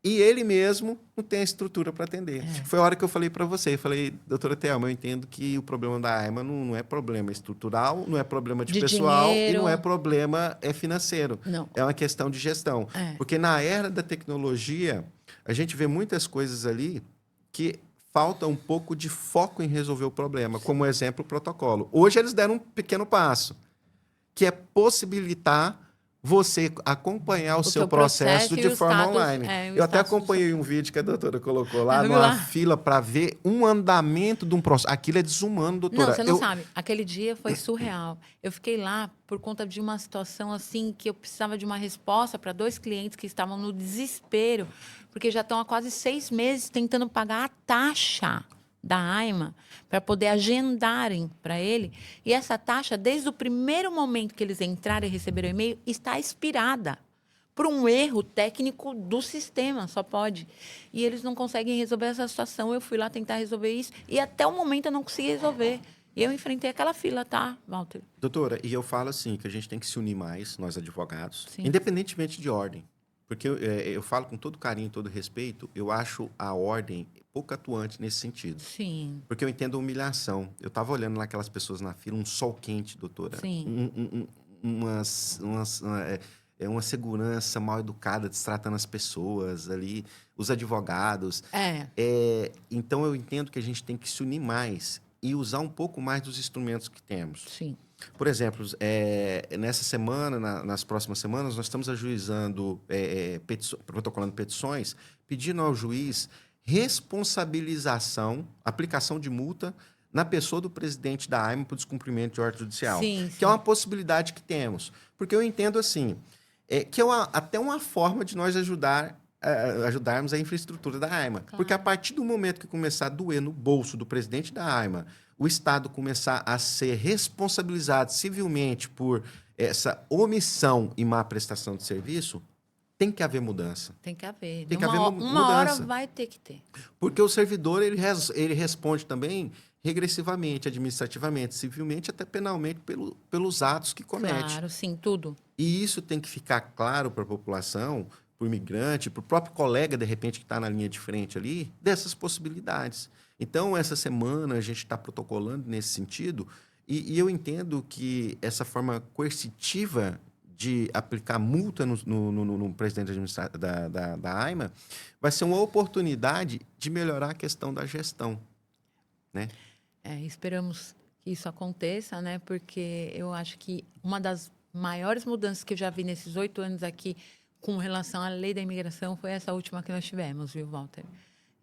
e ele mesmo não tem a estrutura para atender. Foi a hora que eu falei para você. Eu falei, doutora Thelma, eu entendo que o problema da AIMA não é problema estrutural, não é problema de pessoal dinheiro. E não é problema financeiro. Não. É uma questão de gestão. Porque na era da tecnologia, a gente vê muitas coisas ali que falta um pouco de foco em resolver o problema, como exemplo, o protocolo. Hoje eles deram um pequeno passo, que é possibilitar você acompanhar o seu processo de forma online. Eu até acompanhei um vídeo que a doutora colocou lá, numa fila, para ver um andamento de um processo. Aquilo é desumano, doutora. Não, você não sabe. Aquele dia foi surreal. Eu fiquei lá por conta de uma situação assim, que eu precisava de uma resposta para 2 clientes que estavam no desespero, porque já estão há quase 6 meses tentando pagar a taxa da AIMA para poder agendarem para ele. E essa taxa, desde o primeiro momento que eles entraram e receberam o e-mail, está expirada por um erro técnico do sistema, só pode. E eles não conseguem resolver essa situação. Eu fui lá tentar resolver isso e até o momento eu não consegui resolver. E eu enfrentei aquela fila, tá, Walter? Doutora, e eu falo assim, que a gente tem que se unir mais, nós advogados, Sim. Independentemente de ordem. Porque eu falo com todo carinho, todo respeito, eu acho a ordem pouco atuante nesse sentido. Sim. Porque eu entendo a humilhação. Eu estava olhando lá aquelas pessoas na fila, um sol quente, doutora. Sim. Uma segurança mal educada, destratando as pessoas ali, os advogados. Então, eu entendo que a gente tem que se unir mais e usar um pouco mais dos instrumentos que temos. Sim. Por exemplo, nessa semana, nas próximas semanas, nós estamos ajuizando, protocolando petições, pedindo ao juiz responsabilização, aplicação de multa na pessoa do presidente da AIMA por descumprimento de ordem judicial, Sim, que é sim. uma possibilidade que temos. Porque eu entendo assim, que é até uma forma de nós ajudarmos a infraestrutura da AIMA. Claro. Porque a partir do momento que começar a doer no bolso do presidente da AIMA, o Estado começar a ser responsabilizado civilmente por essa omissão e má prestação de serviço, tem que haver mudança. Tem que haver. Tem que haver Uma hora mudança. vai ter que ter. Porque o servidor ele responde também regressivamente, administrativamente, civilmente, até penalmente pelos atos que comete. Claro, sim, tudo. E isso tem que ficar claro para a população, para o imigrante, para o próprio colega, de repente, que está na linha de frente ali, dessas possibilidades. Então, essa semana a gente está protocolando nesse sentido, e eu entendo que essa forma coercitiva de aplicar multa no presidente da AIMA vai ser uma oportunidade de melhorar a questão da gestão, né? Esperamos que isso aconteça, né? Porque eu acho que uma das maiores mudanças que eu já vi nesses 8 anos aqui com relação à lei da imigração foi essa última que nós tivemos, viu, Walter?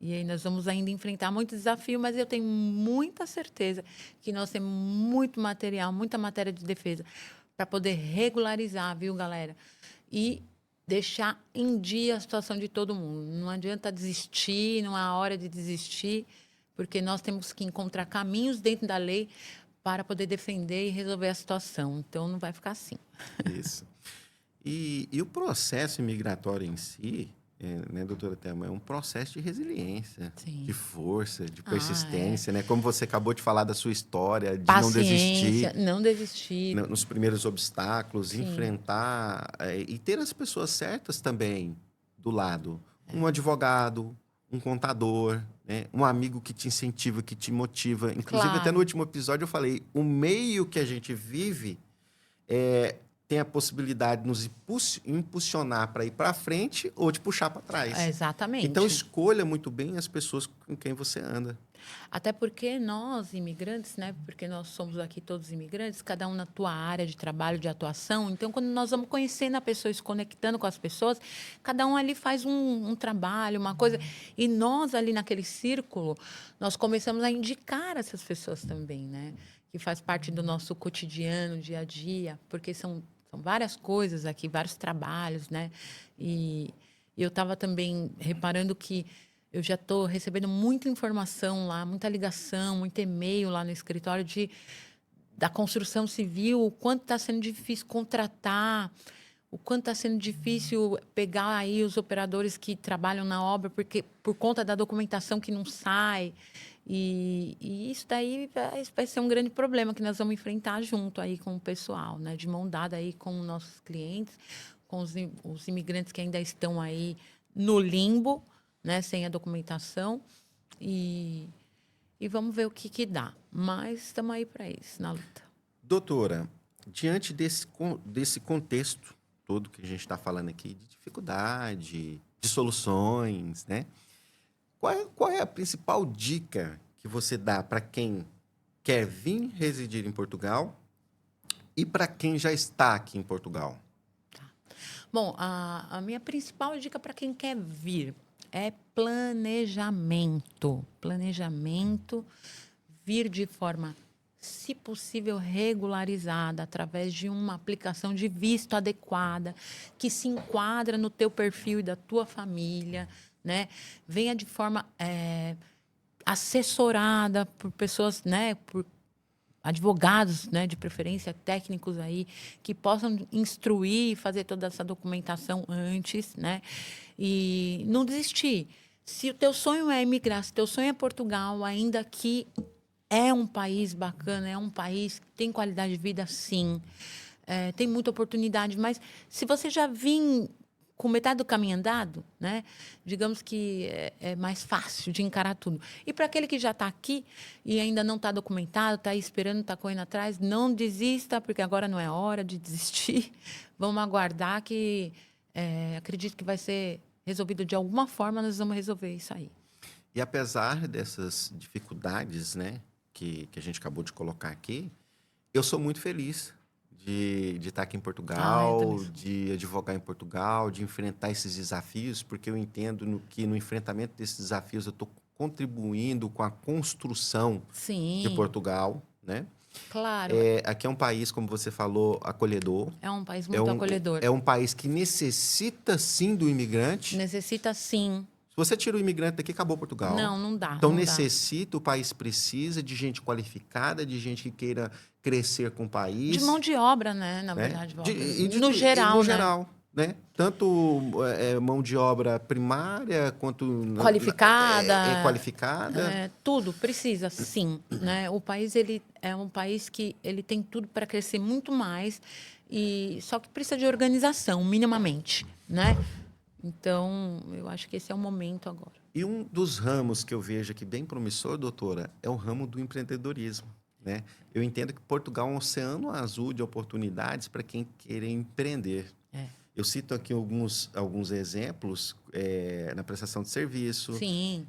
E aí nós vamos ainda enfrentar muito desafio, mas eu tenho muita certeza que nós temos muito material, muita matéria de defesa para poder regularizar, viu, galera? E deixar em dia a situação de todo mundo. Não adianta desistir, não há hora de desistir, porque nós temos que encontrar caminhos dentro da lei para poder defender e resolver a situação. Então, não vai ficar assim. Isso. E o processo imigratório em si, né, doutora Thelma, é um processo de resiliência, Sim. de força, de persistência, né? Como você acabou de falar da sua história, de não desistir. Nos primeiros obstáculos, Sim. enfrentar e ter as pessoas certas também do lado. Um advogado, um contador, né? Um amigo que te incentiva, que te motiva. Inclusive, Claro. até no último episódio eu falei, o meio que a gente vive tem a possibilidade de nos impulsionar para ir para frente ou de puxar para trás. Exatamente. Então, escolha muito bem as pessoas com quem você anda. Até porque nós, imigrantes, né? Porque nós somos aqui todos imigrantes, cada um na tua área de trabalho, de atuação. Então, quando nós vamos conhecendo a pessoa, se conectando com as pessoas, cada um ali faz um trabalho, uma coisa. E nós, ali naquele círculo, nós começamos a indicar essas pessoas também, né? Que faz parte do nosso cotidiano, dia a dia, porque são várias coisas aqui, vários trabalhos, né? E eu estava também reparando que eu já estou recebendo muita informação lá, muita ligação, muito e-mail lá no escritório da construção civil, o quanto está sendo difícil contratar, o quanto está sendo difícil pegar aí os operadores que trabalham na obra, porque por conta da documentação que não sai. E isso daí vai ser um grande problema que nós vamos enfrentar junto aí com o pessoal, né? De mão dada aí com nossos clientes, com os imigrantes que ainda estão aí no limbo, né? Sem a documentação. E vamos ver o que dá. Mas estamos aí para isso, na luta. Doutora, diante desse contexto todo que a gente está falando aqui, de dificuldade, de soluções, né? Qual é a principal dica que você dá para quem quer vir residir em Portugal e para quem já está aqui em Portugal? Tá. Bom, a minha principal dica para quem quer vir é planejamento. Planejamento, vir de forma, se possível, regularizada, através de uma aplicação de visto adequada, que se enquadra no teu perfil e da tua família, né? Venha de forma assessorada por pessoas, né? Por advogados, né? De preferência técnicos aí, que possam instruir e fazer toda essa documentação antes, né? E não desistir. Se o teu sonho é emigrar, se o teu sonho é Portugal, ainda que é um país bacana, é um país que tem qualidade de vida, sim. Tem muita oportunidade, mas se você já vir com metade do caminho andado, né? Digamos que é mais fácil de encarar tudo. E para aquele que já está aqui e ainda não está documentado, está esperando, está correndo atrás, não desista, porque agora não é hora de desistir. Vamos aguardar que acredito que vai ser resolvido de alguma forma, nós vamos resolver isso aí. E apesar dessas dificuldades, né, que a gente acabou de colocar aqui, eu sou muito feliz de estar aqui em Eu Portugal, também. de advogar em Portugal, de enfrentar esses desafios, porque eu entendo que no enfrentamento desses desafios eu estou contribuindo com a construção de Sim, Portugal, né? claro. Aqui é um país, como você falou, acolhedor. É um país É muito um, acolhedor. é um país que necessita, sim, do imigrante. Necessita sim. Se você tira o imigrante daqui, acabou Portugal. Não, não dá, Então, não dá. necessita, o país precisa de gente qualificada, de gente que queira crescer com o De mão país, de obra, né? Na né? verdade, Walter. De No e no geral, né? geral, né? Tanto mão de obra primária, quanto Qualificada, qualificada. tudo precisa, sim, né? O país ele é um país que ele tem tudo para crescer muito mais e só que precisa de organização, minimamente, né? Então, eu acho que esse é o momento agora. E um dos ramos que eu vejo aqui bem promissor, doutora, é o ramo do empreendedorismo, né? Eu entendo que Portugal é um oceano azul de oportunidades para quem queira empreender. É. Eu cito aqui alguns exemplos na prestação de serviço, Sim.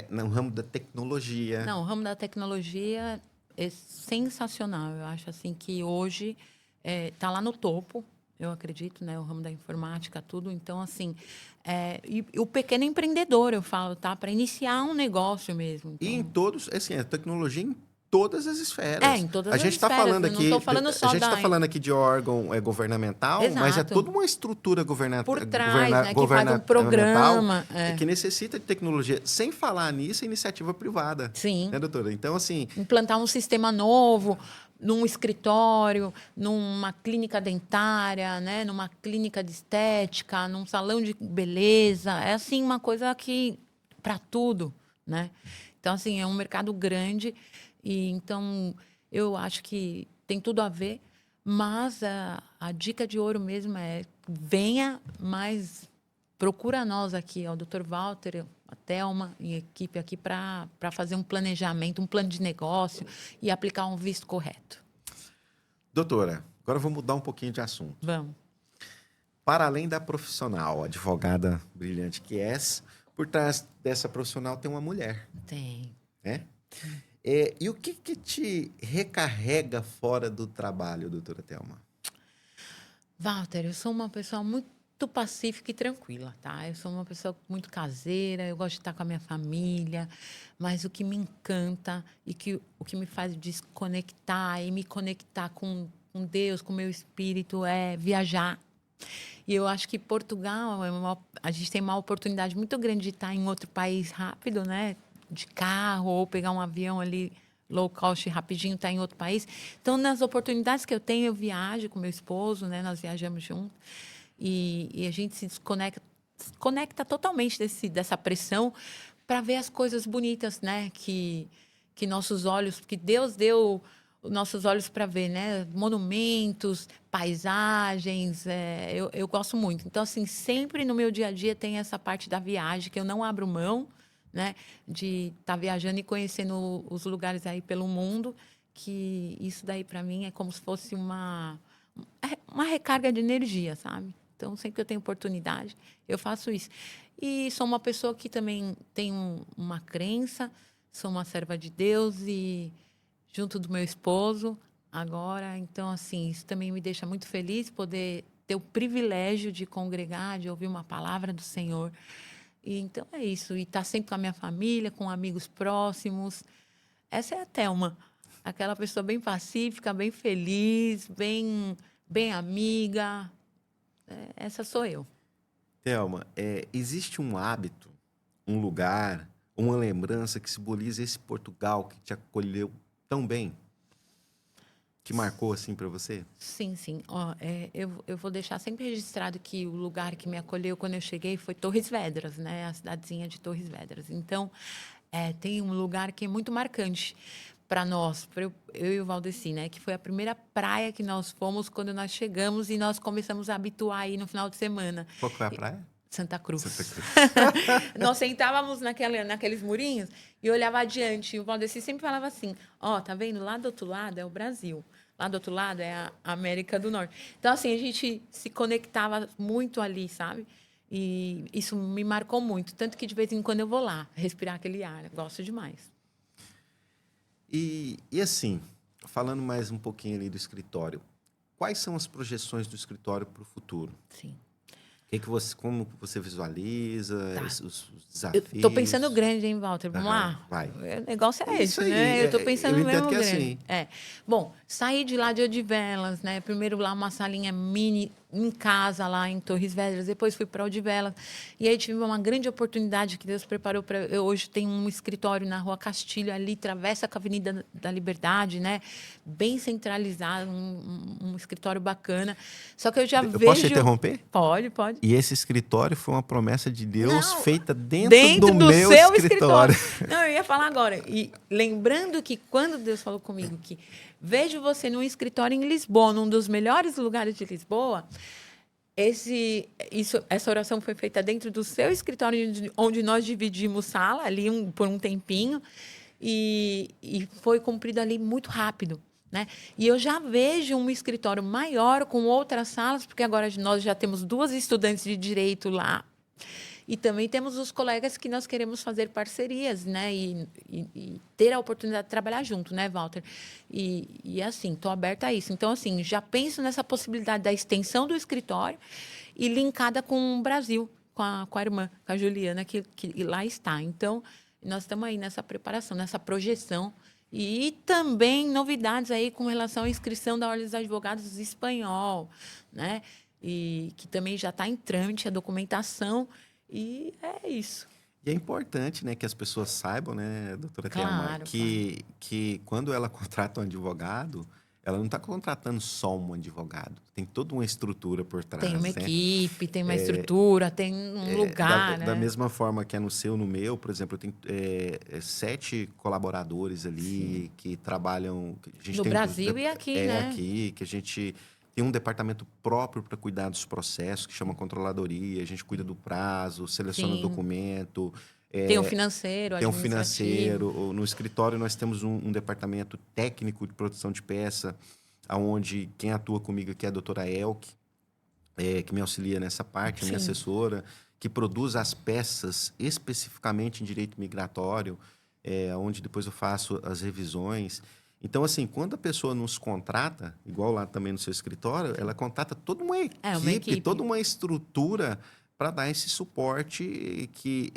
no ramo da tecnologia. Não, o ramo da tecnologia é sensacional. Eu acho assim que hoje está lá no topo, eu acredito, né? O ramo da informática, tudo. Então, assim, e o pequeno empreendedor, eu falo, tá? Para iniciar um negócio mesmo. E em Então, todos, assim, a tecnologia em todas as esferas. em todas A as gente está esferas. falando Eu não estou aqui, falando a só gente está da. falando aqui de órgão governamental, mas é Exato. toda uma estrutura Por trás, né? Que faz um governamental programa. que necessita de tecnologia. Sem falar nisso, a iniciativa privada, Sim. né, doutora? Então, assim, Implantar um sistema novo num escritório, numa clínica dentária, né? Numa clínica de estética, num salão de beleza. É assim uma coisa que para tudo, né? Então assim, é um mercado grande e então eu acho que tem tudo a ver, mas a dica de ouro mesmo é venha, mas procura nós aqui, ó, o Dr. Walter, a Thelma e a equipe aqui para fazer um planejamento, um plano de negócio e aplicar um visto correto. doutora, agora eu vou mudar um pouquinho de assunto. Vamos. Para além da profissional, advogada brilhante que és, por trás dessa profissional tem uma mulher, Tem. né? E o que te recarrega fora do trabalho, doutora Thelma? Walter, eu sou uma pessoa muito pacífica e tranquila, tá? Eu sou uma pessoa muito caseira, eu gosto de estar com a minha família, mas o que me encanta e o que me faz desconectar e me conectar com Deus, com o meu espírito, é viajar. E eu acho que Portugal, a gente tem uma oportunidade muito grande de estar em outro país rápido, né? De carro ou pegar um avião ali low cost rapidinho, estar em outro país. Então, nas oportunidades que eu tenho, eu viajo com meu esposo, né? Nós viajamos juntos e a gente se desconecta totalmente dessa pressão para ver as coisas bonitas, né? Que nossos olhos, que Deus deu os nossos olhos para ver, né? Monumentos, paisagens, eu gosto muito. Então, assim, sempre no meu dia a dia tem essa parte da viagem que eu não abro mão, né? De estar viajando e conhecendo os lugares aí pelo mundo, que isso daí para mim é como se fosse uma recarga de energia, sabe? Então, sempre que eu tenho oportunidade, eu faço isso. E sou uma pessoa que também tem uma crença, sou uma serva de Deus e junto do meu esposo agora. Então, assim, isso também me deixa muito feliz poder ter o privilégio de congregar, de ouvir uma palavra do Senhor. E então é isso. E estar sempre com a minha família, com amigos próximos. Essa é a Thelma. Aquela pessoa bem pacífica, bem feliz, bem amiga. Essa sou eu. Thelma, existe um hábito, um lugar, uma lembrança que simboliza esse Portugal que te acolheu tão bem, que marcou assim para você? Sim, sim. Ó, eu vou deixar sempre registrado que o lugar que me acolheu quando eu cheguei foi Torres Vedras, né? A cidadezinha de Torres Vedras. Então, tem um lugar que é muito marcante para nós, eu e o Valdeci, né? Que foi a primeira praia que nós fomos quando nós chegamos e nós começamos a habituar aí no final de semana. Qual que foi a praia? Santa Santa Cruz. Cruz. Nós sentávamos naqueles murinhos e olhava adiante. E o Valdeci sempre falava assim: ó, tá vendo? Lá do outro lado é o Brasil. Lá do outro lado é a América do Norte. Então, assim, a gente se conectava muito ali, sabe? E isso me marcou muito. Tanto que de vez em quando eu vou lá respirar aquele ar. Eu gosto demais. E assim, falando mais um pouquinho ali do escritório, quais são as projeções do escritório para o futuro? Sim. Como você visualiza Tá. os Eu desafios? tô pensando grande, hein, Walter? Vamos Aham, lá? vai. O negócio é Isso esse, aí, né? Eu tô eu pensando entendo mesmo que é grande. assim. Bom, saí de lá de Odivelas, né? Primeiro lá uma salinha mini em casa lá em Torres Vedras, depois fui para Odivelas. E aí tive uma grande oportunidade que Deus preparou para eu hoje tenho um escritório na Rua Castilho ali, travessa com a Avenida da Liberdade, né? Bem centralizado, um escritório bacana. Só que eu já Eu posso te vejo. interromper? Pode, pode. E esse escritório foi uma promessa de Deus Não, feita dentro do dentro do meu seu escritório. escritório. Não, eu ia falar agora. E lembrando que quando Deus falou comigo que vejo você num escritório em Lisboa, num dos melhores lugares de Lisboa, essa oração foi feita dentro do seu escritório, onde nós dividimos sala ali por um tempinho, e foi cumprido ali muito rápido. Né? E eu já vejo um escritório maior com outras salas, porque agora nós já temos 2 estudantes de direito lá. E também temos os colegas que nós queremos fazer parcerias, né? E ter a oportunidade de trabalhar junto, né, Walter? E assim, estou aberta a isso. Então, assim, já penso nessa possibilidade da extensão do escritório e linkada com o Brasil, com a irmã, com a Juliana, que lá está. Então, nós estamos aí nessa preparação, nessa projeção. E também novidades aí com relação à inscrição da Ordem dos Advogados espanhol, né? E que também já está em trâmite a documentação. E é isso. E é importante, né, que as pessoas saibam, né, doutora Thelma, Claro, claro. que quando ela contrata um advogado, ela não está contratando só um advogado. Tem toda uma estrutura por Tem uma trás, né? equipe, tem uma estrutura, tem um lugar, Da né? mesma forma que é no seu, no meu, por exemplo, eu tenho 7 colaboradores ali Sim. que trabalham. A gente No tem Brasil e aqui, né? aqui, que a gente tem um departamento próprio para cuidar dos processos, que chama controladoria, a gente cuida do prazo, seleciona o Sim. documento. Tem o financeiro, Tem um administrativo. financeiro. No escritório, nós temos um departamento técnico de produção de peça, onde quem atua comigo aqui é a doutora Elke, que me auxilia nessa parte, a minha Sim. assessora, que produz as peças especificamente em direito migratório, onde depois eu faço as revisões. Então, assim, quando a pessoa nos contrata, igual lá também no seu escritório, ela contrata toda uma É uma equipe, equipe. toda uma estrutura para dar esse suporte que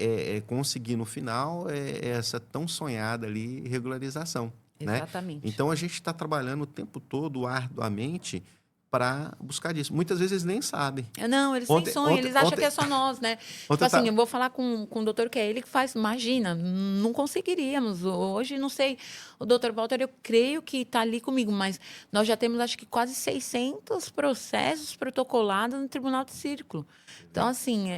conseguir no final essa tão sonhada ali regularização, né? Exatamente. Então, a gente está trabalhando o tempo todo arduamente para buscar disso. Muitas vezes eles nem sabem. Não, eles nem Ontem, sonham, ontem, eles acham que ontem, é só nós, né? ontem Tipo eu assim, tava... eu vou falar com o doutor que é ele que faz, imagina, não conseguiríamos. Hoje, não sei, o doutor Walter, eu creio que está ali comigo, mas nós já temos, acho que, quase 600 processos protocolados no Tribunal de Círculo. Então, assim,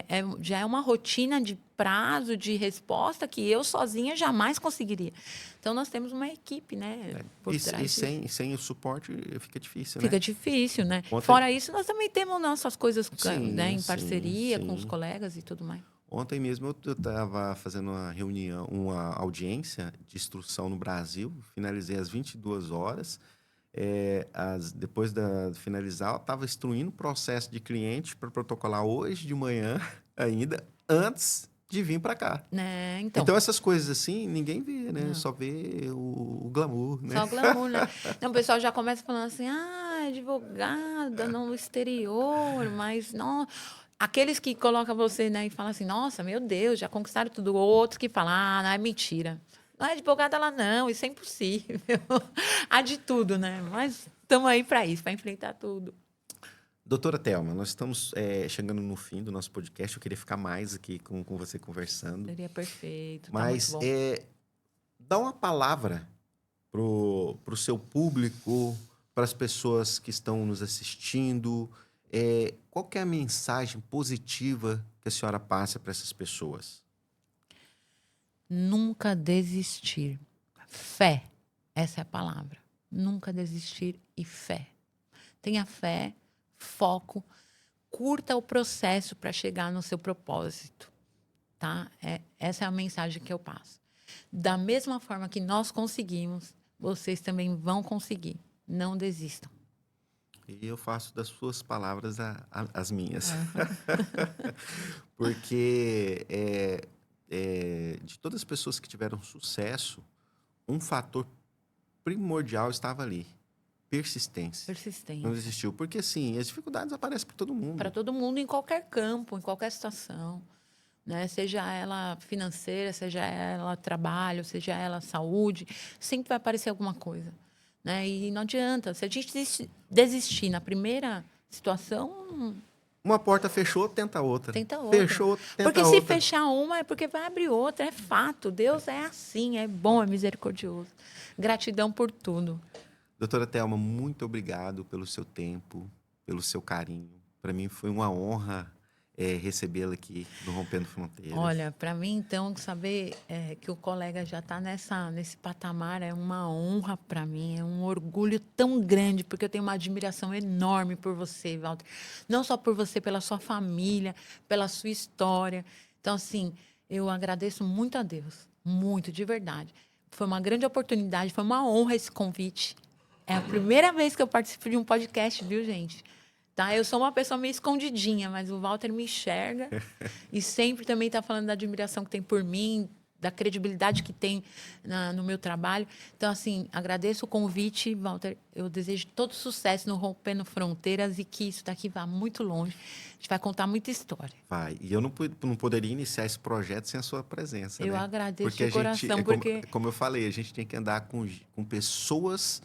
já é uma rotina de prazo, de resposta que eu sozinha jamais conseguiria. Então, nós temos uma equipe, né, por E trás disso. sem o suporte fica difícil, né? Fica difícil, né? Ontem, Fora isso, nós também temos nossas coisas, né, sim, em sim, parceria com os sim. colegas e tudo mais. Ontem mesmo eu estava fazendo uma reunião, uma audiência de instrução no Brasil, finalizei às 22 horas. Depois de finalizar, eu estava instruindo o processo de cliente para protocolar hoje de manhã ainda, antes de vir para cá. Né? Então, Então, essas coisas assim, ninguém vê, né? não. Só vê o glamour, né? Só glamour, né? Então, o pessoal já começa falando assim, advogada no exterior, mas não. Aqueles que colocam você, né, e falam assim, nossa, meu Deus, já conquistaram tudo. Outros que falam, não é mentira. Não é advogada lá, não, isso é impossível. Há de tudo, né? Mas estamos aí para isso, para enfrentar tudo. Doutora Thelma, nós estamos chegando no fim do nosso podcast. Eu queria ficar mais aqui com você conversando. Seria perfeito, tá muito Mas bom. dá uma palavra pro seu público, para as pessoas que estão nos assistindo. Qual que é a mensagem positiva que a senhora passa para essas pessoas? Nunca desistir. Fé, essa é a palavra. Nunca desistir e fé. Tenha fé, foco, curta o processo para chegar no seu propósito, tá? Essa é a mensagem que eu passo. Da mesma forma que nós conseguimos, vocês também vão conseguir. Não desistam. E eu faço das suas palavras as minhas. Porque de todas as pessoas que tiveram sucesso, um fator primordial estava ali. persistência. Persistência. Não desistiu. Porque, assim, as dificuldades aparecem para todo mundo. Para todo mundo, em qualquer campo, em qualquer situação. Né? Seja ela financeira, seja ela trabalho, seja ela saúde, sempre vai aparecer alguma coisa. Né? E não adianta. Se a gente desistir na primeira situação, Uma porta fechou, tenta outra. tenta outra. Fechou, tenta porque outra. se fechar uma, é porque vai abrir outra. É fato. Deus é assim, é bom, é misericordioso. Gratidão por tudo. Doutora Thelma, muito obrigado pelo seu tempo, pelo seu carinho. Para mim foi uma honra recebê-la aqui no Rompendo Fronteiras. Olha, para mim, então, saber que o colega já está nesse patamar é uma honra para mim, é um orgulho tão grande, porque eu tenho uma admiração enorme por você, Walter. Não só por você, pela sua família, pela sua história. Então, assim, eu agradeço muito a Deus, muito, de verdade. Foi uma grande oportunidade, foi uma honra esse convite. É a primeira vez que eu participo de um podcast, viu, gente? Tá? Eu sou uma pessoa meio escondidinha, mas o Walter me enxerga e sempre também está falando da admiração que tem por mim, da credibilidade que tem no meu trabalho. Então, assim, agradeço o convite, Walter. Eu desejo todo sucesso no Rompendo Fronteiras e que isso daqui vá muito longe. A gente vai contar muita história. Vai. E eu não poderia iniciar esse projeto sem a sua presença, Eu né? agradeço Porque de coração, como eu falei, a gente tem que andar com pessoas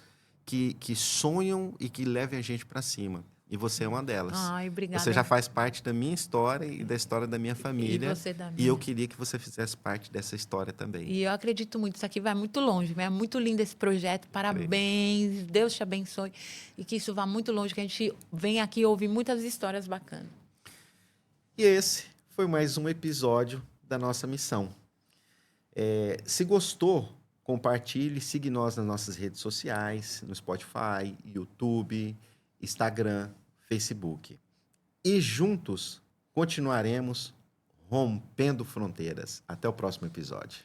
que sonham e que levem a gente para cima. E você é uma delas. Ai, obrigada. Você já faz parte da minha história e da história da minha família. E você da minha. E eu queria que você fizesse parte dessa história também. E eu acredito muito. Isso aqui vai muito longe. É muito lindo esse projeto. Parabéns. Deus te abençoe. E que isso vá muito longe, que a gente venha aqui ouvir muitas histórias bacanas. E esse foi mais um episódio da nossa missão. Se gostou, compartilhe, siga nós nas nossas redes sociais, no Spotify, YouTube, Instagram, Facebook. E juntos continuaremos rompendo fronteiras. Até o próximo episódio.